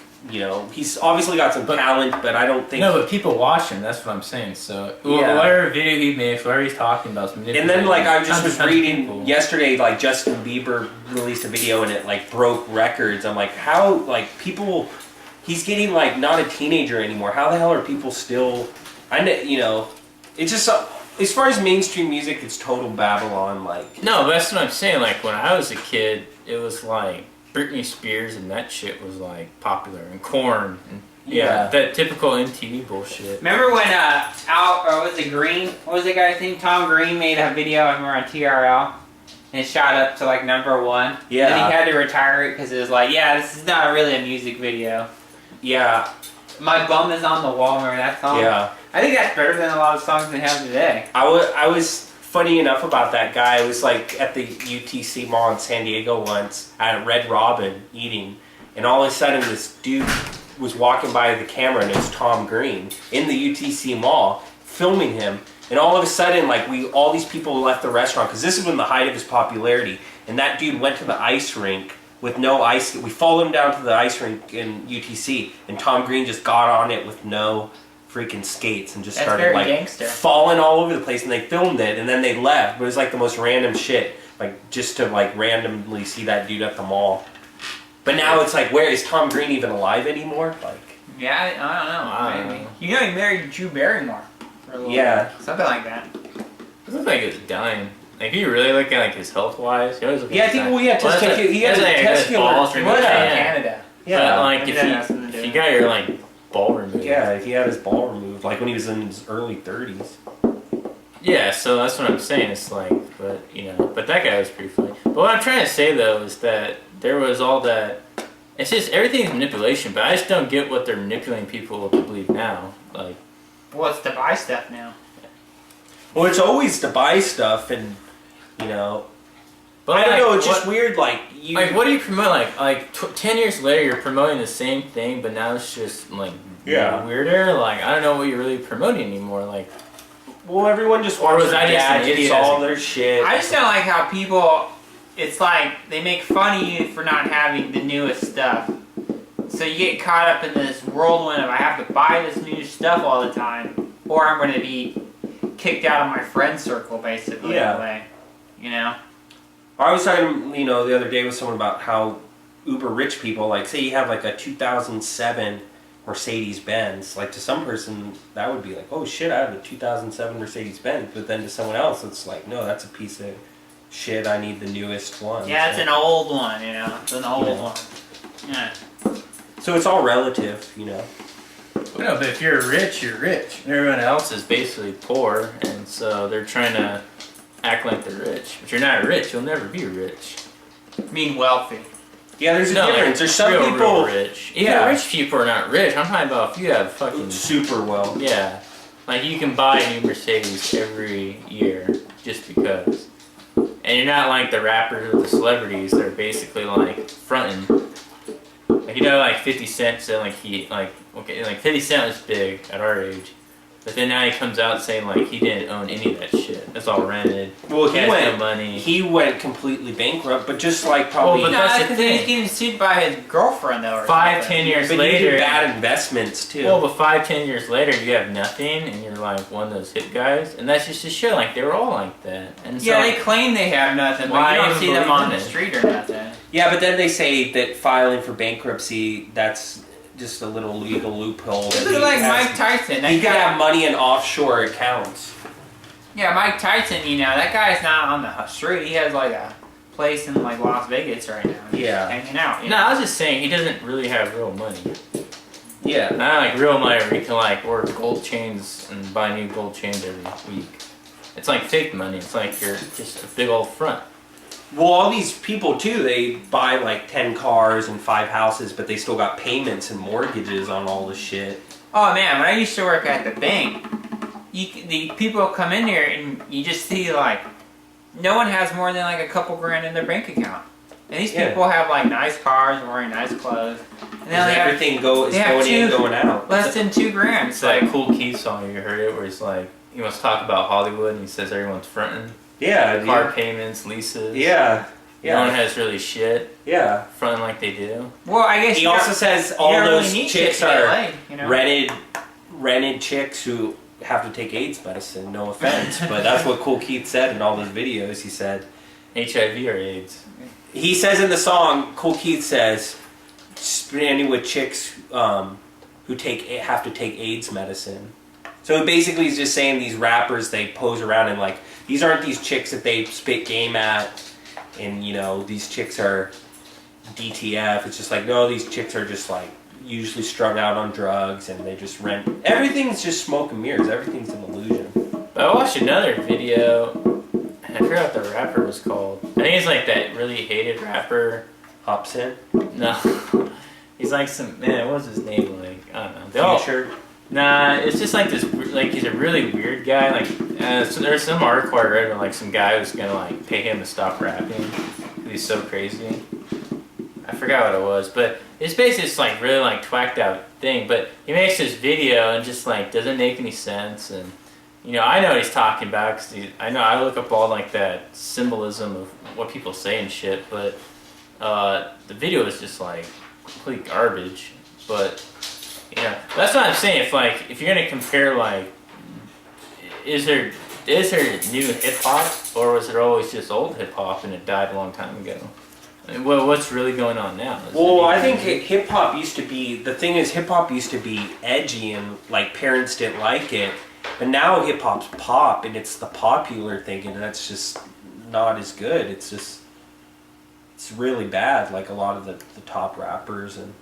he's obviously got some talent, but I don't think... No, but people watch him, that's what I'm saying, so... Yeah. Whatever video he makes, whatever he's talking about... And then, like, I just was reading people. yesterday, like, Justin Bieber released a video and it, like, broke records. I'm like, how, like, people... He's getting, like, not a teenager anymore. How the hell are people still... It's just... As far as mainstream music, it's total Babylon, like... No, but that's what I'm saying. Like, when I was a kid, it was like Britney Spears and that shit was like popular, and Korn, and that typical MTV bullshit. Remember when was it Green? What was the guy's name? Tom Green made a video, I remember, on TRL, and it shot up to like #1. Yeah. And he had to retire it because it was like, this is not really a music video. Yeah. My Bum Is on the Wall, remember that song? Yeah. I think that's better than a lot of songs they have today. I was funny enough about that guy. I was like at the UTC Mall in San Diego once at Red Robin eating, and all of a sudden this dude was walking by the camera, and it's Tom Green in the UTC Mall filming him. And all of a sudden, like all these people left the restaurant because this is when the height of his popularity. And that dude went to the ice rink with no ice. We followed him down to the ice rink in UTC, and Tom Green just got on it with no freaking skates and just started like gangster. Falling all over the place. And they filmed it, and then they left. But it was like the most random shit, like just to like randomly see that dude at the mall. But now it's like, where is Tom Green even alive anymore? Like, yeah, I don't know. Maybe. You know, he married Drew Barrymore. For a little bit. Something like that. It looks like he was dying. Like, if you really look at like his health wise, he always looks I think he had testicular balls from Canada. Yeah, but like if you got your like ball removed. Yeah, he had his ball removed, like when he was in his early 30s. Yeah, so that's what I'm saying. It's like, but that guy was pretty funny. But what I'm trying to say though is that there was all that. It's just everything's manipulation, but I just don't get what they're manipulating people to believe now. Like, well, it's to buy stuff now. Well, it's always to buy stuff, and But I don't know. It's just weird. Like what do you promote? Like 10 years later, you're promoting the same thing, but now it's just like weirder. Like, I don't know what you're really promoting anymore. Like, well, everyone just wants gadgets, all their shit. I just don't like how people. It's like they make fun of you for not having the newest stuff. So you get caught up in this whirlwind of I have to buy this new stuff all the time, or I'm going to be kicked out of my friend circle, basically. In a way, I was talking, the other day with someone about how uber rich people, like, say you have like a 2007 Mercedes Benz. Like to some person, that would be like, oh shit, I have a 2007 Mercedes Benz. But then to someone else, it's like, no, that's a piece of shit. I need the newest one. Yeah, it's an old one, you know. It's an old one. Yeah. So it's all relative, you know. No, but if you're rich, you're rich. And everyone else is basically poor, and so they're trying to act like they're rich. But you're not rich, you'll never be rich. I mean wealthy. Yeah, there's a difference. Like, there's some real people rich. Yeah, rich people are not rich. I'm talking about if you have fucking super well. Yeah, like you can buy a new Mercedes every year just because, and you're not like the rappers or the celebrities that are basically like fronting. Like you know, like 50 Cent said, like 50 Cent was big at our age, but then now he comes out saying like he didn't own any of that shit. That's all rented. Well, he has no money. He went completely bankrupt, but just like probably. Well, but that's the thing. He's getting sued by his girlfriend though. Or 5-10 years but later, you did bad investments too. Well, but 5-10 years later, you have nothing, and you're like one of those hip guys, and that's just a shit. Like they were all like that. And so, yeah, they claim they have nothing, but you don't see them on the it? street or nothing. Yeah, but then they say that filing for bankruptcy, that's just a little legal loophole. This is like Mike Tyson. He could have money in offshore accounts. Yeah, Mike Tyson, you know, that guy's not on the street. He has like a place in like Las Vegas right now. He's hanging out. No, I was just saying he doesn't really have real money. Yeah. Not like real money where you can like wear gold chains and buy new gold chains every week. It's like fake money. It's like you're just a big old front. Well, all these people too, they buy like 10 cars and 5 houses, but they still got payments and mortgages on all the shit. Oh man, when I used to work at the bank, the people come in here and you just see like, no one has more than like a couple grand in their bank account. And these people have like nice cars, wearing nice clothes. And then everything is going in and going out. Less than $2,000. It's like a Cool Keith song, you heard it, where he's like, he wants to talk about Hollywood and he says everyone's fronting. Yeah, car payments, leases. Yeah. No one has really shit. Yeah. Fronting like they do. Well, I guess he also says all those chicks are LA, you know? rented chicks who have to take AIDS medicine. No offense, but that's what Cool Keith said in all those videos. He said HIV or AIDS. He says in the song, Cool Keith says, standing with chicks who have to take AIDS medicine. So basically he's just saying these rappers, they pose around and like, these aren't these chicks that they spit game at, and you know, these chicks are DTF. It's just like, no, these chicks are just like usually strung out on drugs and they just rent. Everything's just smoke and mirrors. Everything's an illusion. But I watched another video. I forgot what the rapper was called. I think it's like that really hated rapper. Hobson? No. He's like some, man, what was his name like? I don't know. Future? Nah, it's just like this, like he's a really weird guy. Like, so there's some article I read where like some guy was gonna like pay him to stop rapping. He's so crazy. I forgot what it was, but it's basically this like really like twacked out thing. But he makes this video and just like doesn't make any sense. And you know, I know what he's talking about because I know I look up all like that symbolism of what people say and shit. But the video is just like complete garbage. But yeah, that's what I'm saying. If you're gonna compare like, is there new hip hop or was there always just old hip hop and it died a long time ago? Well, what's really going on now? Well, I think hip hop used to be, the thing is hip hop used to be edgy and like parents didn't like it, but now hip hop's pop and it's the popular thing and that's just not as good. It's really bad, like a lot of the top rappers and.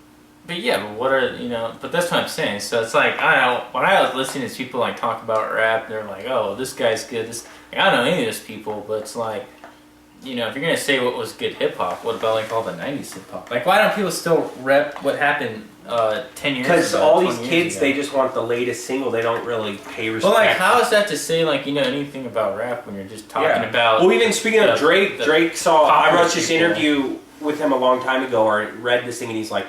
But yeah, but what are, you know, but that's what I'm saying. So it's like, I don't know, when I was listening to people like talk about rap, they're like, oh, this guy's good. Like, I don't know any of those people, but it's like, you know, if you're going to say what was good hip hop, what about like all the 90s hip hop? Like, why don't people still rep what happened 10 years ago? Because all these kids, they just want the latest single. They don't really pay respect. Well, like, how is that to say, like, you know anything about rap when you're just talking about... Well, even speaking of Drake, I watched this interview with him a long time ago, or I read this thing, and he's like,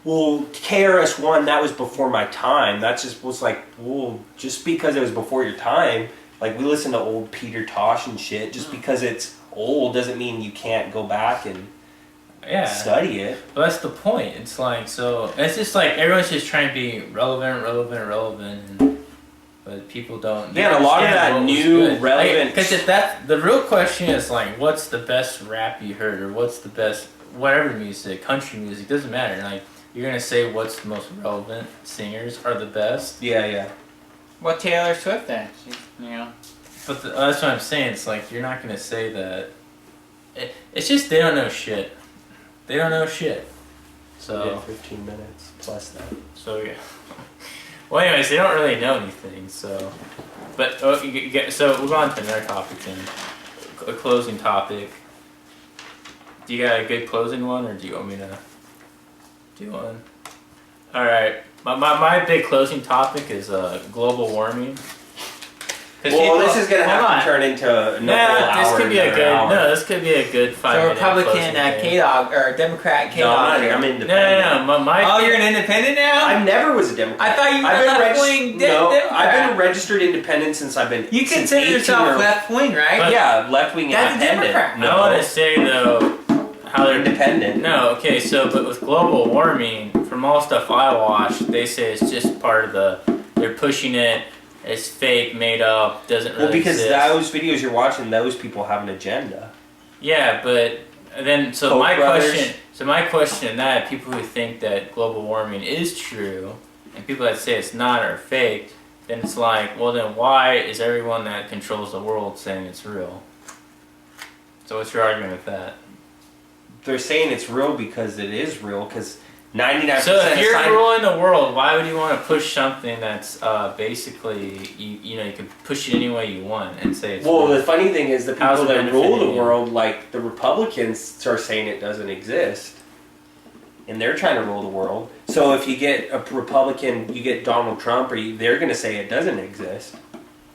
well, KRS-One, that was before my time. That just was like, well, just because it was before your time, like, we listen to old Peter Tosh and shit, just because it's old doesn't mean you can't go back and study it. Well, that's the point. It's like, so, it's just like, everyone's just trying to be relevant, and, but people don't. Yeah, and a lot of that new relevant... Because the real question is, like, what's the best rap you heard, or what's the best, whatever music, country music, doesn't matter, like, you're gonna say what's the most relevant singers are the best. Yeah. Well, Taylor Swift then. But that's what I'm saying. It's like you're not gonna say that. It's just they don't know shit. They don't know shit. So 15 minutes plus that. So yeah. Well, anyways, they don't really know anything. So, but so we'll go on to another topic then. A closing topic. Do you got a good closing one, or do you want me to do one? All right. My big closing topic is global warming. Well, this is gonna have to turn into this could be a good. No, this could be a good 5 minute. So Republican K-Dog or Democrat K-Dog. No, I'm independent. No. You're an independent now? I never was a Democrat. I thought you were left-wing Democrat. I've been a registered independent since I've been. You consider yourself left-wing, right? Yeah, left-wing That's independent. a Democrat. I want to say though, how they're independent. No, okay. So, but with global warming, from all stuff I watch, they say it's just part of the. They're pushing it. It's fake, made up, doesn't really because exist. those videos you're watching, those people have an agenda. Yeah, but then Koch brothers. my question in that, people who think that global warming is true, and people that say it's not or fake, then it's like, well then why is everyone that controls the world saying it's real? So what's your argument with that? They're saying it's real because it is real, because 99%. So if you're ruling the world, why would you want to push something that's basically you can push it any way you want and say it's well, real? the funny thing is the How's people it that rule the benefiting you? world, like the Republicans, are saying it doesn't exist, and they're trying to rule the world. So if you get a Republican, you get Donald Trump, they're going to say it doesn't exist.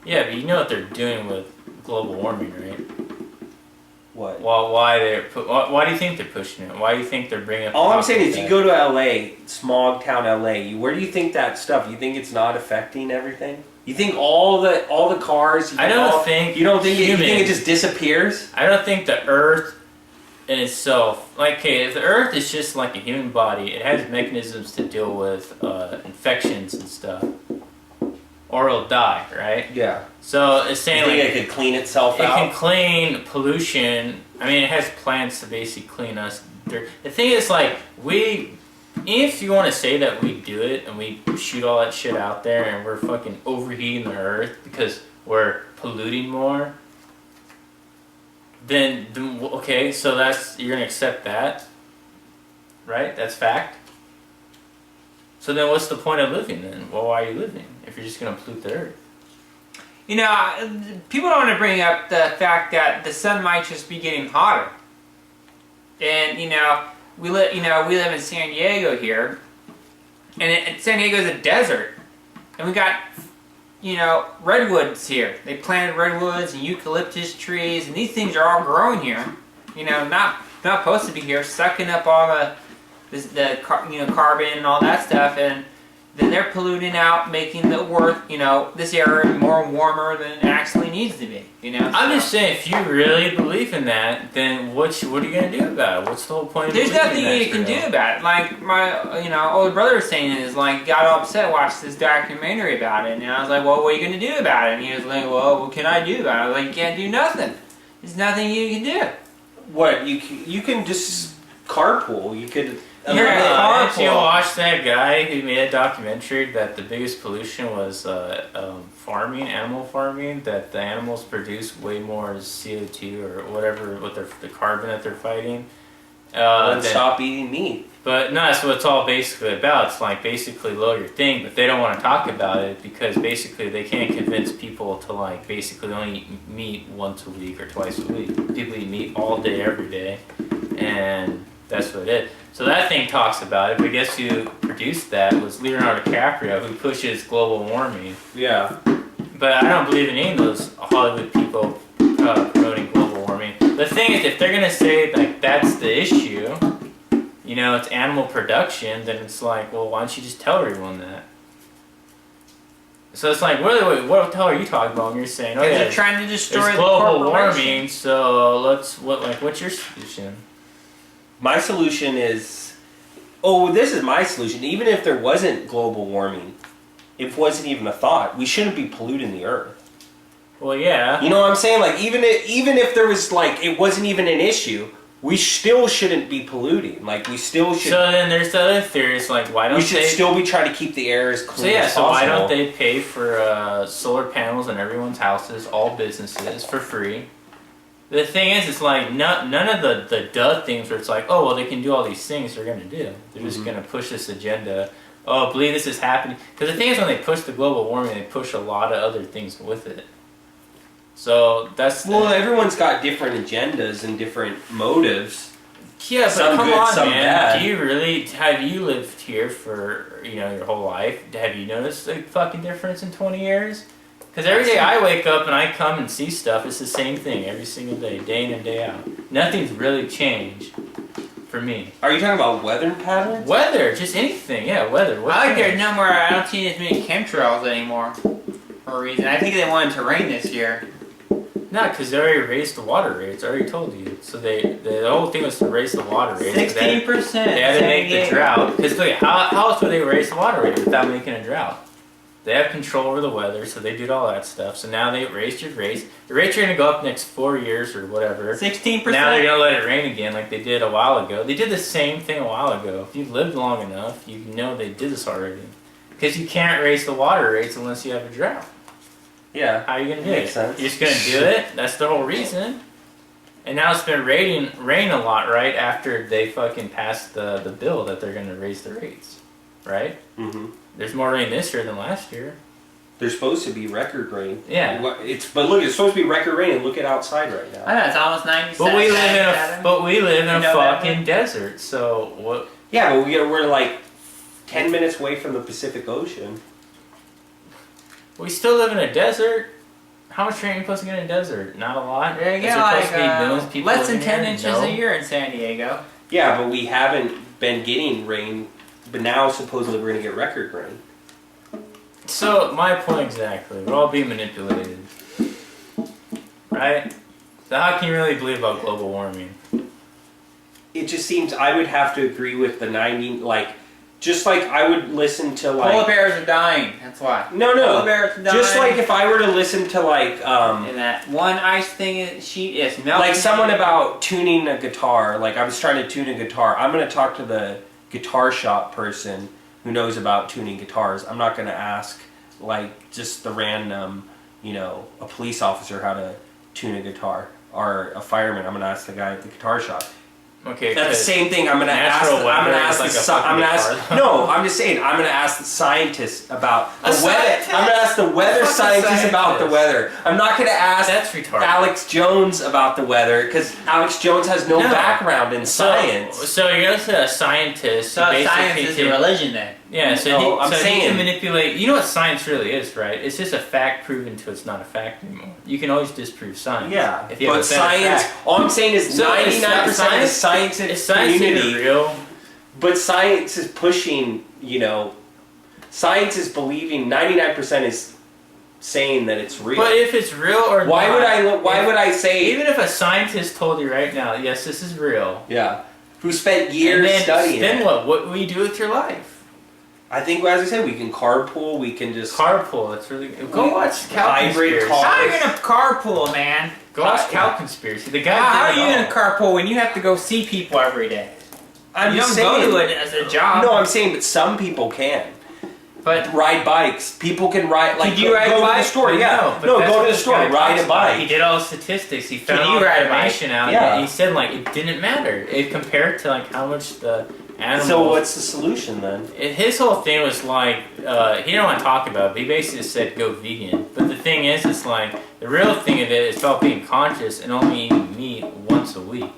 Yeah, but you know what they're doing with global warming, right? What? Well, why do you think they're pushing it? Why do you think they're bringing up? All I'm saying is, you go to LA, smog town LA. Where do you think that stuff? You think it's not affecting everything? You think all the cars? I don't think. You don't think you think it just disappears? I don't think the Earth in itself. Like, okay, if the Earth is just like a human body, it has mechanisms to deal with infections and stuff, or it'll die, right? Yeah. So it's saying you think it could clean itself out? It can clean pollution. I mean, it has plants to basically clean us. The thing is, like, if you want to say that we do it and we shoot all that shit out there and we're fucking overheating the earth because we're polluting more, then okay, so you're gonna accept that, right? That's fact. So then what's the point of living then? Well, why are you living if you're just gonna pollute the earth? You know, people don't want to bring up the fact that the sun might just be getting hotter. And we live in San Diego here, and San Diego's a desert, and we got redwoods here. They planted redwoods and eucalyptus trees, and these things are all growing here. Not supposed to be here, sucking up all the carbon and all that stuff, and then they're polluting out, making the earth, this area more warmer than it actually needs to be. I'm just saying, if you really believe in that, then what are you gonna do about it? What's the whole point of There's believing nothing you can do about it. Like my older brother was saying is like got all upset, watched this documentary about it, and I was like, well, what are you gonna do about it? And he was like, well, what can I do about it? I was like, you can't do nothing. There's nothing you can do. What you can just carpool. You could. Did you watch that guy who made a documentary that the biggest pollution was animal farming, that the animals produce way more CO2 or whatever with the carbon that they're fighting? Then stop eating meat. But no, that's what it's all basically about. It's like basically lower your thing, but they don't want to talk about it because basically they can't convince people to like basically only eat meat once a week or twice a week. People eat meat all day, every day, and that's what it is. So that thing talks about it, but guess who produced that was Leonardo DiCaprio, who pushes global warming. Yeah. But I don't believe in any of those Hollywood people promoting global warming. The thing is, if they're going to say like that's the issue, it's animal production, then it's like, well, why don't you just tell everyone that? So it's like, really, what the hell are you talking about when you're saying, oh yeah, they're trying to destroy it's the global corporation. warming, so what's your solution? My solution is, this is my solution. Even if there wasn't global warming, if it wasn't even a thought, we shouldn't be polluting the earth. Well, yeah. You know what I'm saying? Like even if there was like it wasn't even an issue, we still shouldn't be polluting. Like, we still should. So then there's the other theories, like why don't we should they still be trying to keep the air as clean as so possible. why don't they pay for solar panels on everyone's houses, all businesses, for free? The thing is, it's like none of the duh things where it's like, oh well, they can do all these things they're gonna do. They're just gonna push this agenda. Oh, I believe this is happening. Because the thing is, when they push the global warming, they push a lot of other things with it. So that's everyone's got different agendas and different motives. Yeah, but some come good, on, some man. bad. Do you really have you lived here for your whole life? Have you noticed a fucking difference in 20 years? Because every day I wake up and I come and see stuff, it's the same thing every single day in and day out. Nothing's really changed for me. Are you talking about weather patterns? Weather, just anything. Yeah, weather. I like there's no more. I don't see as many chemtrails anymore. For a reason, I think they wanted to rain this year. No, because they already raised the water rates. I already told you. So the whole thing was to raise the water rate. 16%. They had to make the drought. Because how else would they raise the water rate without making a drought? They have control over the weather, so they did all that stuff. So now they raised your rates. The rates are going to go up next 4 years or whatever. 16%. Now they're going to let it rain again like they did a while ago. They did the same thing a while ago. If you've lived long enough, you know they did this already. Because you can't raise the water rates unless you have a drought. Yeah. How are you going to do Makes it? sense. You're just going to do it? That's the whole reason. And now it's been rain a lot, right? After they fucking passed the bill that they're going to raise the rates. Right? Mm-hmm. There's more rain this year than last year. There's supposed to be record rain. Yeah. But look, it's supposed to be record rain, and look at outside right now. I know it's almost 90. But we live in a November. fucking desert. So what? Yeah, but we're like 10 minutes away from the Pacific Ocean. We still live in a desert. How much rain are you supposed to get in a desert? Not a lot. Yeah, Is there supposed to be millions of people less than living 10 here? inches No. a year in San Diego. Yeah, but we haven't been getting rain. But now supposedly we're gonna get record rain. So my point exactly. We're all being manipulated, right? So how can you really believe about global warming? It just seems I would have to agree with the 90. Just like I would listen to like. Polar bears are dying. That's why. No. Polar bears are dying. Just like if I were to listen to like. And that one ice sheet is melting. Like someone about tuning a guitar. Like I was trying to tune a guitar. I'm gonna talk to the guitar shop person who knows about tuning guitars. I'm not gonna ask like just the random, a police officer how to tune a guitar or a fireman. I'm gonna ask the guy at the guitar shop. Okay. That's the same thing. I'm gonna ask. natural weather I'm gonna is ask. like the, a sci- I'm gonna fucking ask. guitar. No, I'm just saying. I'm gonna ask the scientists about the A weather. scientist? I'm gonna ask the weather Fuck a scientists about the scientist. weather. I'm not gonna ask That's retarded. Alex Jones about the weather because Alex Jones has no background in science. So you're going to say a scientist. So who basically science is a religion then. Yeah, so, No, I'm he saying- can manipulate. You know what science really is, right? It's just a fact proven till it's not a fact anymore. You can always disprove science. Yeah, if you have but a better science. fact. All I'm saying is So 99% of the science- science Is science community. even real? But science is pushing. Science is believing. 99% is saying that it's real. But if it's real or Why not, would I say? even if a scientist told you right now, yes, this is real, Yeah. Who spent years and then, studying then it. what? What will you do with your life? I think, as I said, we can carpool. We can just Carpool. That's really good. Go watch Cow Hybrid Conspiracy. car. How are you gonna carpool, man? Go watch Cow Conspiracy. The guy How are did it you all. gonna carpool when you have to go see people every day? I'm You just don't saying. go to it as a job. No, I'm saying, but some people can But ride bikes. People can ride. Like, Could you go, ride go a to the bike? store. Yeah, but no, that's go what to the this store. guy Ride talks a about. bike. He did all the statistics. He found Can all you the ride a information out. Yeah. And he said it didn't matter. It compared to how much the animals. So what's the solution then? His whole thing was he didn't want to talk about it, but he basically just said go vegan. But the thing is, it's the real thing of it is about being conscious and only eating meat once a week.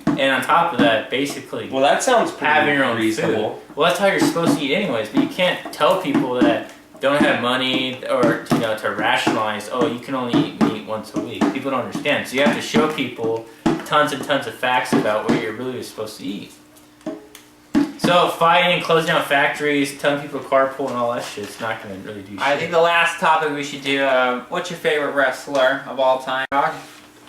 And on top of that, basically Well, that sounds pretty having your own reasonable. food. Well, that's how you're supposed to eat anyways, but you can't tell people that don't have money or to rationalize, oh, you can only eat meat once a week. People don't understand. So you have to show people tons and tons of facts about what you're really supposed to eat. So fighting, closing down factories, telling people to carpool and all that shit, it's not going to really do shit. I think the last topic we should do. What's your favorite wrestler of all time?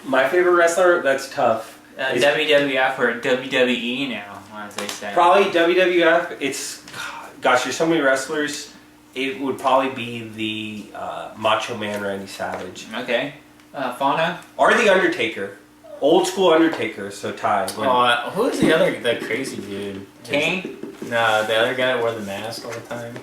My favorite wrestler. That's tough. WWF or WWE now, as they say. Probably WWF. Gosh, there's so many wrestlers. It would probably be the Macho Man Randy Savage Okay. Fano? or the Undertaker. Old school Undertaker. So Ty. Who was the crazy dude? Kane? No, the other guy that wore the mask all the time.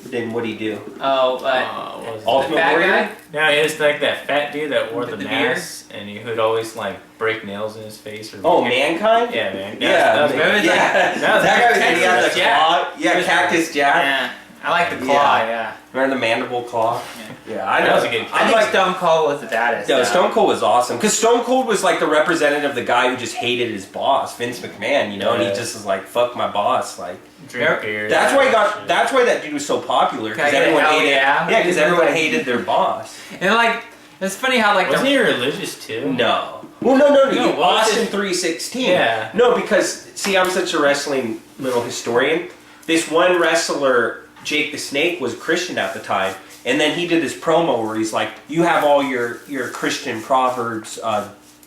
Then what'd he do? Oh, What was Ultimate the fat Warrior? guy? No, he was like that fat dude that wore With the the mask, and he would always like break nails in his face. Or Oh, Mankind? yeah, man. Yeah, that was man. good. yeah. That was That guy Cactus he had the Jack. claw. Yeah, Cactus Jack. Yeah. I like the claw, yeah. Remember the mandible claw? Yeah, I know. That was a good. I think Stone Cold was the baddest. No, Stone Cold was awesome because Stone Cold was like the representative of the guy who just hated his boss, Vince McMahon. You know, and he just was like, "Fuck my boss." Like, Drink beer. that's why he got. That's why that dude was so popular because everyone hated. Yeah, because everyone hated their boss. And like, it's funny how like Wasn't he religious too? No. Well, no. No, what was Austin it? 316. Yeah. No, because see, I'm such a wrestling little historian. This one wrestler, Jake the Snake, was a Christian at the time, and then he did this promo where he's like, "You have all your Christian proverbs."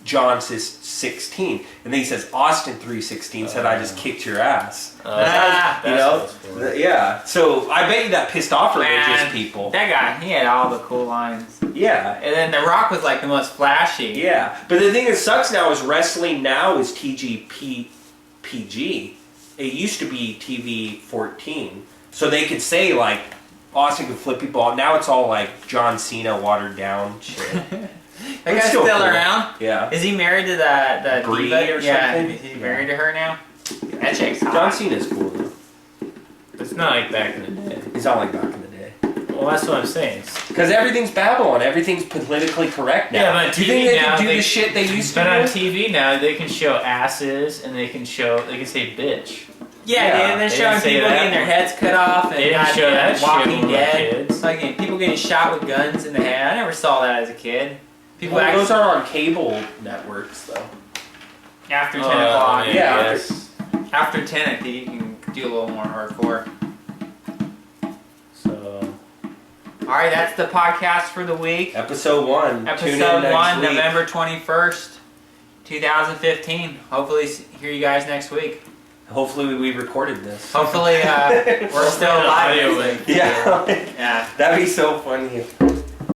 John says 16, and then he says Austin 3:16 said, "I just kicked your ass." That's You know, what it's for. yeah. So I bet you that pissed off religious Man, people. that guy, he had all the cool lines. Yeah. And then The Rock was like the most flashy. Yeah, but the thing that sucks now is wrestling now is PG. It used to be TV 14, so they could say like Austin could flip people off. Now it's all like John Cena watered down shit. That guy's still still cool. around. Yeah, Is he married to the Brie diva? or Yeah, something? is he married to her now? That chick's hot. John Cena's cool though. It's not like back in the day. He's not like back in the day Well, that's what I'm saying. because everything's Babylon. Everything's politically correct now. Yeah, but on do you TV think they now, can do they- the shit they used to But on do? TV now, they can show asses and they can say bitch. Yeah, Yeah, dude, they're they showing didn't say people that. getting their heads cut off and They didn't show that shit Walking when we were Dead. kids. Like people getting shot with guns in the head. I never saw that as a kid. People Well, actually, those are on cable networks though. after 10 o'clock. yeah. Yes. After 10, I think you can do a little more hardcore. So, Alright, that's the podcast for the week. Episode 1. Tune in Episode next 1, week. November 21st, 2015. Hopefully hear you guys next week. Hopefully we recorded this. Hopefully we're still alive. audio next week. Yeah. Yeah. That'd be so funny.